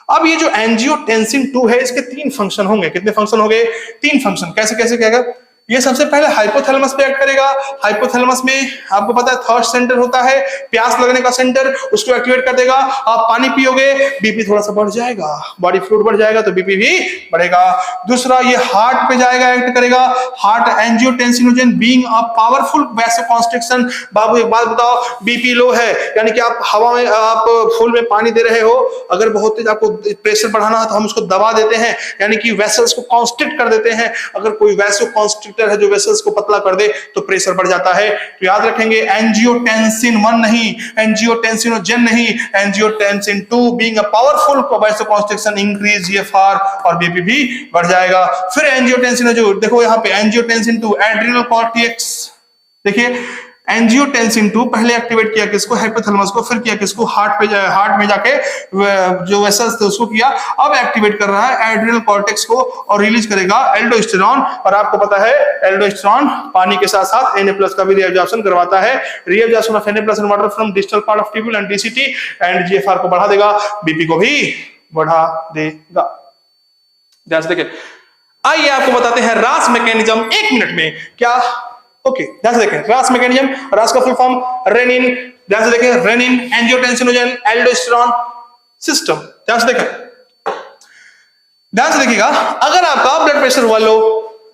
अब ये जो एंजियोटेंसिन 2 है इसके 3 फंक्शन होंगे। कितने फंक्शन होंगे? 3 फंक्शन। कैसे कैसे क्या? ये सबसे पहले हाइपोथैलेमस पे एक्ट करेगा। हाइपोथैलेमस में आपको पता है थर्स्ट सेंटर होता है, प्यास लगने का सेंटर, उसको एक्टिवेट कर देगा। आप पानी पियोगे, बीपी थोड़ा सा बढ़ जाएगा, बॉडी फ्लूइड बढ़ जाएगा तो बीपी भी बढ़ेगा। दूसरा, ये हार्ट पे जाएगा, एक्ट करेगा। Heart angiotensinogen being a powerful vasoconstriction. बाबू एक बात बताओ, बीपी लो है यानी कि आप हवा में, आप फूल में पानी दे रहे हो, अगर बहुत तेज आपको प्रेशर बढ़ाना है तो हम उसको दबा देते हैं, यानी कि वेसल्स को कॉन्स्ट्रिक्ट कर देते हैं। अगर कोई वैसोकॉन्स्ट्रिक्टर है जो वेसल्स को पतला कर दे तो प्रेशर बढ़ जाता है। तो याद रखेंगे एंजियोटेंसिन 1 नहीं, एंजियोटेंसिनोजन नहीं, angiotensin 2 being a powerful vasoconstriction increase GFR और बीपी भी बढ़ जाएगा। फिर एंजियोटेंसिन जो देखो यहाँ पे एंजियोटेंसिन 2 एड्रिनल कॉर्टेक्स, देखिए एंजियोटेंसिन 2 पहले एक्टिवेट किया किसको? हाइपोथैलेमस को, फिर किया किसको? हार्ट में जाके जो वेसल्स थे उसको किया। अब एक्टिवेट कर रहा है एड्रिनल कॉर्टेक्स को और रिलीज करेगा एल्डोस्टेरॉन। और आपको पता है एल्डोस्टेरॉन पानी के साथ साथ Na+ का भी रीएब्जॉर्प्शन करवाता है। Reabsorption of Na+ in water from distal part of tubule and DCT and GFR को बढ़ा देगा, बीपी को भी बढ़ा देगा। ध्यान से देखिए, आइए आपको बताते हैं रास मैकेनिज्म 1 मिनट में। क्या? ओके, ध्यान से देखें रास मैकेनिज्म। रास का फुल फॉर्म रेनिन, ध्यान से देखें रेनिन एंजियोटेंसिनोजन एल्डोस्टेरॉन सिस्टम। ध्यान से देखें, ध्यान से देखिएगा, अगर आपका ब्लड प्रेशर हुआ लो,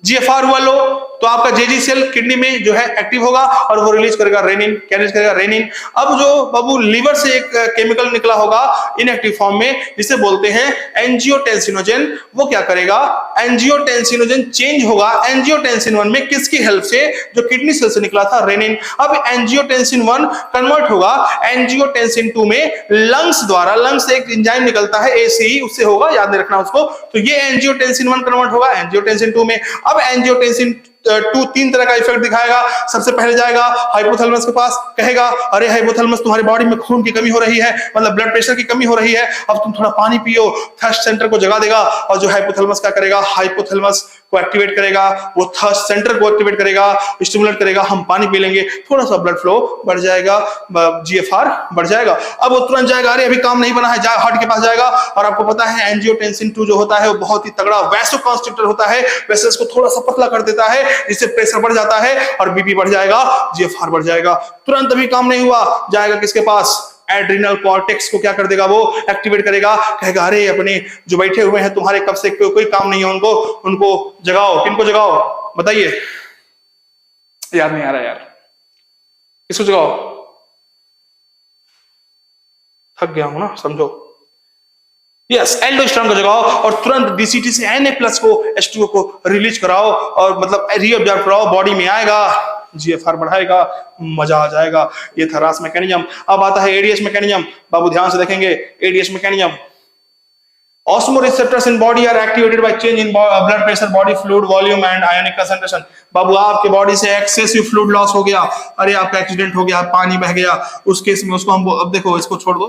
जीएफआर हुआ लो, तो आपका जेजी सेल किडनी में जो है एक्टिव होगा और वो रिलीज करेगा रेनिन। क्या रिलीज करेगा? रेनिन। अब जो बाबू लीवर से एक केमिकल निकला होगा इनएक्टिव फॉर्म में जिसे बोलते हैं एंजियोटेंसिनोजन, वो क्या करेगा? एंजियोटेंसिनोजन चेंज होगा एंजियोटेंसिन 1 में, किसकी हेल्प से? जो किडनी सेल से निकला था रेनिन। अब एंजियोटेंसिन 1 कन्वर्ट होगा एंजियोटेंसिन 2 में लंग्स द्वारा। लंग्स से एक एंजाइम निकलता है एसीई, उससे होगा, याद नहीं रखना उसको। तो ये एंजियोटेंसिन 1 कन्वर्ट होगा एंजियोटेंसिन 2 में। अब एंजियोटेंसिन 2 3 तरह का इफेक्ट दिखाएगा। सबसे पहले जाएगा हाइपोथैलेमस के पास, कहेगा अरे हाइपोथैलेमस तुम्हारी बॉडी में खून की कमी हो रही है, मतलब ब्लड प्रेशर की कमी हो रही है, अब तुम थोड़ा पानी पियो। थर्स्ट सेंटर को जगा देगा और जो हाइपोथैलेमस क्या करेगा? हाइपोथैलेमस को एक्टिवेट करेगा, वो थर्स्ट सेंटर को एक्टिवेट करेगा, स्टिमुलेट करेगा, हम पानी पी लेंगे, थोड़ा सा ब्लड फ्लो बढ़ जाएगा, जीएफआर बढ़ जाएगा। अब वो तुरंत जाएगा, अरे अभी काम नहीं बना है, हार्ट के पास जाएगा। और आपको पता है एंजियोटेंसिन 2 जो होता है वो बहुत ही तगड़ा वैसोकॉन्स्ट्रिक्टर होता है, वेसल्स को थोड़ा सा पतला कर देता है, जिससे प्रेशर बढ़ जाता है और बीपी बढ़ जाएगा, जीएफआर बढ़ जाएगा। तुरंत अभी काम नहीं हुआ, जाएगा किसके पास? एड्रिनल कॉर्टेक्स को क्या कर देगा? वो एक्टिवेट करेगा, कहेगा अरे अपने जो बैठे हुए हैं तुम्हारे कब से कोई काम नहीं है, उनको जगाओ। किनको जगाओ बताइए? याद नहीं आ रहा यार, किसको जगाओ? थक गया हूं ना, समझो। यस, एल्डोस्टेरॉन को जगाओ और तुरंत डीसीटी से Na+ को H2O को रिलीज कराओ और मतलब रीअब्जॉर्ब कराओ, बॉडी में आएगा, जीएफआर बढ़ाएगा, मजा आ जाएगा। ये था रास मैकेनिज्म। अब आता है एडीएच मैकेनिज्म। बाबू ध्यान से देखेंगे ADH mechanism. Osmoreceptors in body are activated by change in blood pressure, body fluid volume and ionic concentration. बाबू आपके बॉडी से एक्सेसिव फ्लूइड लॉस हो गया, अरे आपका एक्सीडेंट हो गया, पानी बह गया, उस केस में उसको हम, अब देखो इसको छोड़ दो,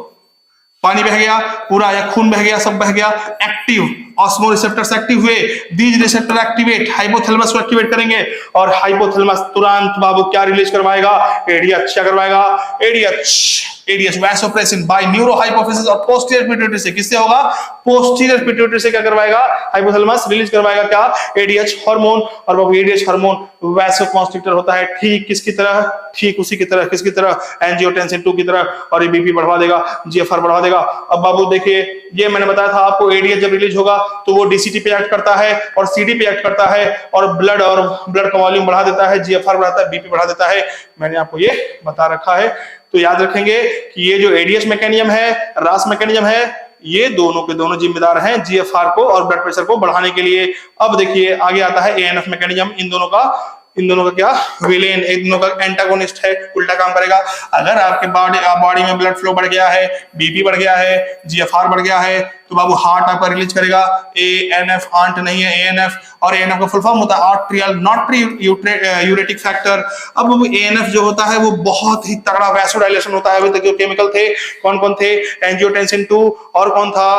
पानी बह गया पूरा या खून बह गया, सब बह गया, एक्टिव ऑस्मोरिसेप्टर्स एक्टिव हुए, दीज रिसेप्टर एक्टिवेट हाइपोथैलेमस को एक्टिवेट करेंगे और हाइपोथैलेमस तुरंत बाबू क्या रिलीज करवाएगा? एडीएच। क्या करवाएगा? ADH vasopressin by neurohypophysis और पोस्टीरियर पिट्यूटरी से। किससे होगा? पोस्टीरियर पिट्यूटरी से क्या करवाएगा? हाइपोथैलेमस रिलीज करवाएगा क्या? ADH hormone. और बाबू एडीएच हार्मोन वैसोकॉन्स्ट्रिक्टर होता है, ठीक किसकी तरह? ठीक उसी की तरह, किसकी तरह? एंजियोटेंसिन 2 की तरह, और ये बीपी बढ़वा देगा, जीएफआर बढ़वा देगा। अब बाबू देखिए, ये मैंने बताया था आपको, एडीएच जब रिलीज होगा तो वो डीसीटी पे एक्ट करता है और सीडी पे एक्ट करता है और ब्लड का वॉल्यूम बढ़ा देता है, जीएफआर बढ़ाता है, बीपी बढ़ा देता है। मैंने आपको ये बता रखा है। तो याद रखेंगे कि ये जो एडीएच मैकेनिज्म है, रास मैकेनिज्म है, ये दोनों के दोनों जिम्मेदार हैं जीएफआर को और ब्लड प्रेशर को बढ़ाने के लिए। अब देखिए आगे आता है एएनएफ मैकेनिज्म। इन दोनों का क्या? विलेन, इन दोनों का एंटागोनिस्ट है, उल्टा काम करेगा। अगर आपके बॉडी में ब्लड फ्लो बढ़ गया है, बीपी बढ़ गया है, जीएफआर बढ़ गया है, तो बाबू हार्ट आपका रिलीज करेगा एएनएफ, आंट नहीं है एएनएफ। और एएनएफ का फुल फॉर्म होता है आर्ट्रियल नाट्री यूरेटिक फैक्टर। अब एएनएफ जो होता है वो बहुत ही तगड़ा वैसोडाइलेशन होता है। अभी तक जो केमिकल थे कौन कौन थे? एंजियोटेंसिन 2 और कौन था?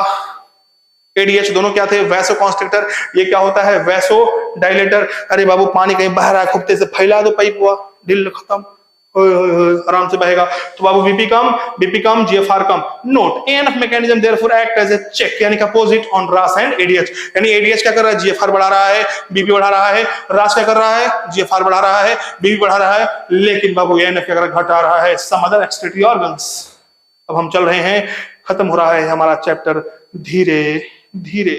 एडीएच दोनों क्या थे, वैसो कॉन्स्ट्रिक्टर, ये क्या होता है, वैसो डायलेटर। अरे बाबू पानी कहीं बह रहा है, खूब तेज से फैला दो पाइप, हुआ ढील खत्म, आराम से बहेगा। तो बाबू बीपी कम, जीएफआर कम। Note ANF mechanism therefore act as a check, यानी कि opposite on RAS and ADH. यानी एडीएच क्या कर रहा है, जीएफआर बढ़ा रहा है, बीपी बढ़ा रहा है, रास क्या कर रहा है, जीएफआर बढ़ा रहा है, बीपी बढ़ा रहा है, लेकिन बाबू एएनएफ क्या कर रहा है, घटा रहा है सम अदर एक्सक्रीटरी ऑर्गन्स। अब हम चल रहे हैं, खत्म हो रहा है हमारा चैप्टर धीरे धीरे।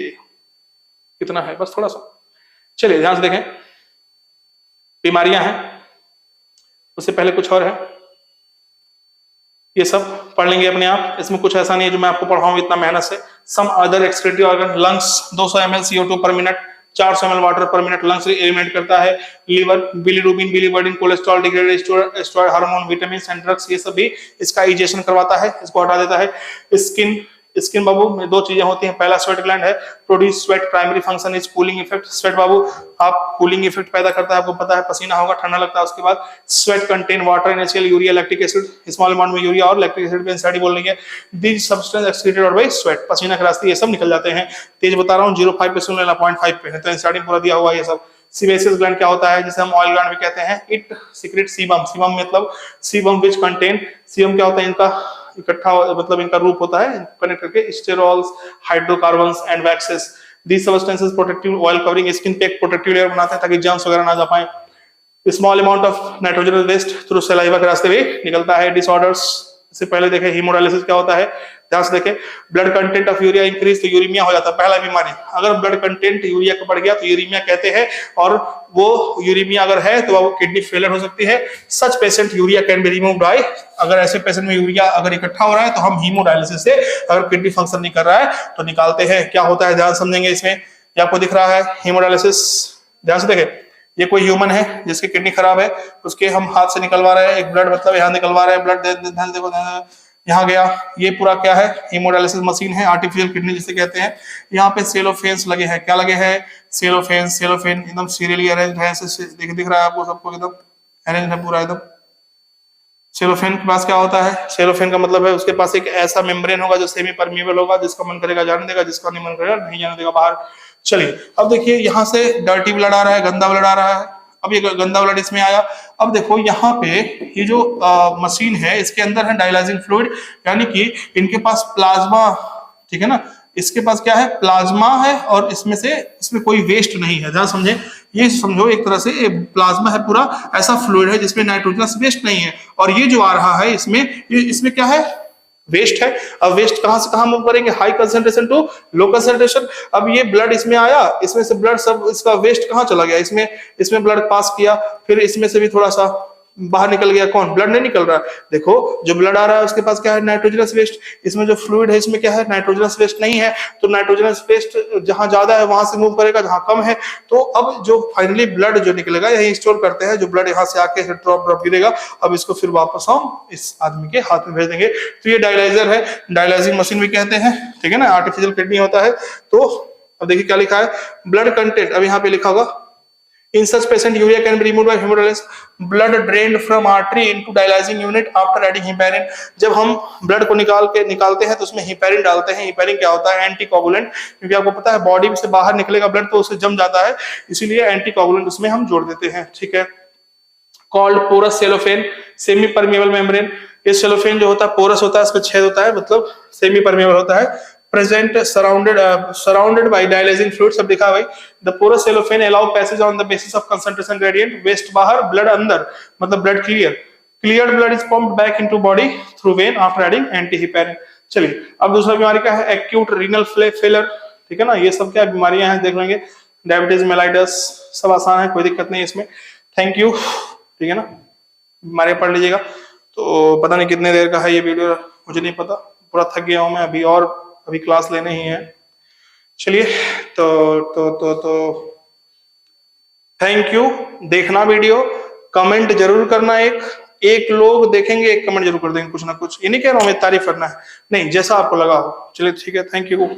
कितना है, बस थोड़ा सा, चलिए ध्यान से देखें। बीमारियां हैं, उससे पहले कुछ और है, ये सब पढ़ लेंगे अपने आप, इसमें कुछ ऐसा नहीं है जो मैं आपको पढ़ाऊं इतना मेहनत से। Some other excretory organ, lungs 200 ml CO2 per minute, 400 ml water per minute lungs eliminate करता है। Liver, bilirubin, biliverdin, cholesterol, degraded steroid hormone, vitamin and drugs, ये सब भी इसका इजेशन करवाता है, इसको हटा देता है। स्किन बाबू में दो चीजें होती हैं, पहला स्वेट ग्लैंड है, produce sweat, primary function is cooling effect. Sweat बाबू आप कूलिंग इफेक्ट पैदा करता है, आपको पता है, पसीना होगा, ठंडा लगता है। उसके बाद sweat contain water, initial urea, lactic acid, small amount में यूरिया और लैक्टिक एसिड एनसीईआरटी बोल रही है। These substance excreted by sweat, पसीना के रास्ते ये सब निकल जाते हैं। तेज बता रहा हूं, 0.5 पे सुन लेना, 0.5 पे है, तो एनसीईआरटी पूरा दिया हुआ है ये सब। सीबेसियस ग्लैंड क्या होता है, जिसे हम ऑयल ग्लैंड भी कहते हैं, इट सीक्रेट सीबम। सीबम मतलब सीबम विच कंटेन, सीबम क्या होता है, इनका इकट्ठा मतलब इनका रूप होता है कनेक्ट करके, sterols, hydrocarbons and waxes. These substances protective oil covering, skin पे एक प्रोटेक्टिव लेयर बनाते हैं ताकि जर्म्स वगैरह ना जा पाए। Small amount of nitrogenous waste through saliva के रास्ते भी निकलता है। डिसऑर्डर्स से पहले देखें, हीमोडायलिसिस क्या होता है, ध्यान से देखें। Blood content of urea increase, तो यूरीमिया हो जाता है, पहला बीमारी। अगर ब्लड कंटेंट यूरिया का बढ़ गया तो यूरीमिया कहते हैं, और वो यूरीमिया अगर है तो वो किडनी फेलियर हो सकती है। Such patient urea can be removed by, अगर ऐसे पेशेंट में यूरिया अगर इकट्ठा हो रहा है तो हम हीमोडायलिसिस से, अगर किडनी फंक्शन नहीं कर रहा है तो निकालते हैं। क्या होता है ध्यान समझेंगे इसमें, ये आपको दिख रहा है हीमोडायलिसिस, ध्यान से देखें। ये कोई ह्यूमन है जिसकी किडनी खराब है, उसके हम हाथ से निकलवा रहे हैं एक ब्लड, मतलब यहाँ निकलवा रहे हैं ब्लड, ध्यान देखो, यहाँ गया, ये पूरा क्या है, हीमोडायलिसिस मशीन है, आर्टिफिशियल किडनी जिसे कहते हैं। यहाँ पे सेलोफेन्स लगे हैं, क्या लगे हैं, सेलोफेन एकदम सीरियली अरेंज है, दिख रहा है आपको सबको, एकदम अरेंज है पूरा एकदम। सेलोफेन के पास क्या होता है, सेलोफेन का मतलब है उसके पास एक ऐसा मेम्ब्रेन होगा जो सेमी परमिएबल होगा, जिसका मन करेगा जाने देगा, जिसका नहीं मन करेगा नहीं जाने देगा बाहर। चलिए अब देखिए, यहाँ से डर्टी ब्लड आ रहा है, गंदा ब्लड आ रहा है। अब ये गंदा ब्लड इसमें आया, अब देखो यहाँ पे ये जो मशीन है इसके अंदर है डायलाइजिंग फ्लूइड, यानी कि इनके पास प्लाज्मा, ठीक है ना, इसके पास क्या है, प्लाज्मा है, और इसमें कोई वेस्ट नहीं है। ध्यान समझे, ये समझो एक तरह से ये प्लाज्मा है पूरा, ऐसा फ्लूइड है जिसमें नाइट्रोजनस वेस्ट नहीं है, और ये जो आ रहा है इसमें क्या है, वेस्ट है। अब वेस्ट कहां से कहां मूव करेंगे, high concentration to low concentration. अब ये ब्लड इसमें आया, इसमें से ब्लड सब इसका वेस्ट कहां चला गया, इसमें ब्लड पास किया, फिर इसमें से भी थोड़ा सा बाहर निकल गया, कौन, ब्लड नहीं निकल रहा। देखो जो ब्लड आ रहा है उसके पास क्या है, नाइट्रोजनस वेस्ट, इसमें जो फ्लूइड है इसमें क्या है, नाइट्रोजनस वेस्ट नहीं है, तो नाइट्रोजनस वेस्ट जहां ज्यादा है वहां से मूव करेगा, जहां कम है तो अब जो फाइनली ब्लड जो निकलेगा यही स्टोर करते हैं, जो ब्लड यहाँ से आके ड्रॉप गिरेगा, अब इसको फिर वापस हम इस आदमी के हाथ में भेज देंगे। तो ये डायलाइजर है, डायलाइजिंग मशीन भी कहते हैं, ठीक है ना, आर्टिफिशियल किडनी होता है। तो अब देखिए क्या लिखा है, ब्लड कंटेंट, अब यहाँ पे लिखा होगा, in such patient urea can be removed by hemodialysis, blood drained from artery into dialyzing unit after adding heparin। जब हम ब्लड को निकालते हैं तो उसमें हेपेरिन डालते हैं। हेपेरिन क्या होता है, एंटीकोगुलेंट, क्योंकि आपको पता है बॉडी से बाहर निकलेगा ब्लड तो उससे जम जाता है, इसीलिए एंटीकोगुलेंट उसमें हम जोड़ देते हैं, ठीक है। Called porous cellophane, semi permeable membrane. ये सेलोफेन जो होता है पोरस होता है, इसमें छेद होता है, मतलब सेमी परमिएबल होता है। present surrounded by dialysing fluid, सब लिखा भाई। The porous cellophane allow passage on the basis of concentration gradient, waste बाहर, blood अंदर, मतलब blood cleared blood is pumped back into body through vein after adding antiheparin। चलिए अब दूसरा बीमारी क्या है, acute renal failure, ठीक है ना, ये सब क्या बीमारियां हैं देख लेंगे, डायबिटीज मेलाइटस, सब आसान है, कोई दिक्कत नहीं इसमें। थैंक यू, ठीक है ना, बीमारियां पढ़ लीजिएगा। तो पता नहीं कितने देर का है ये वीडियो, मुझे नहीं पता, पूरा थक गया हूं मैं अभी, और अभी क्लास लेने ही है। चलिए तो थैंक यू, देखना वीडियो, कमेंट जरूर करना, एक लोग देखेंगे एक कमेंट जरूर कर देंगे कुछ ना कुछ, ये नहीं कह रहा हूं मैं तारीफ करना है, नहीं, जैसा आपको लगा हो। चलिए ठीक है, थैंक यू।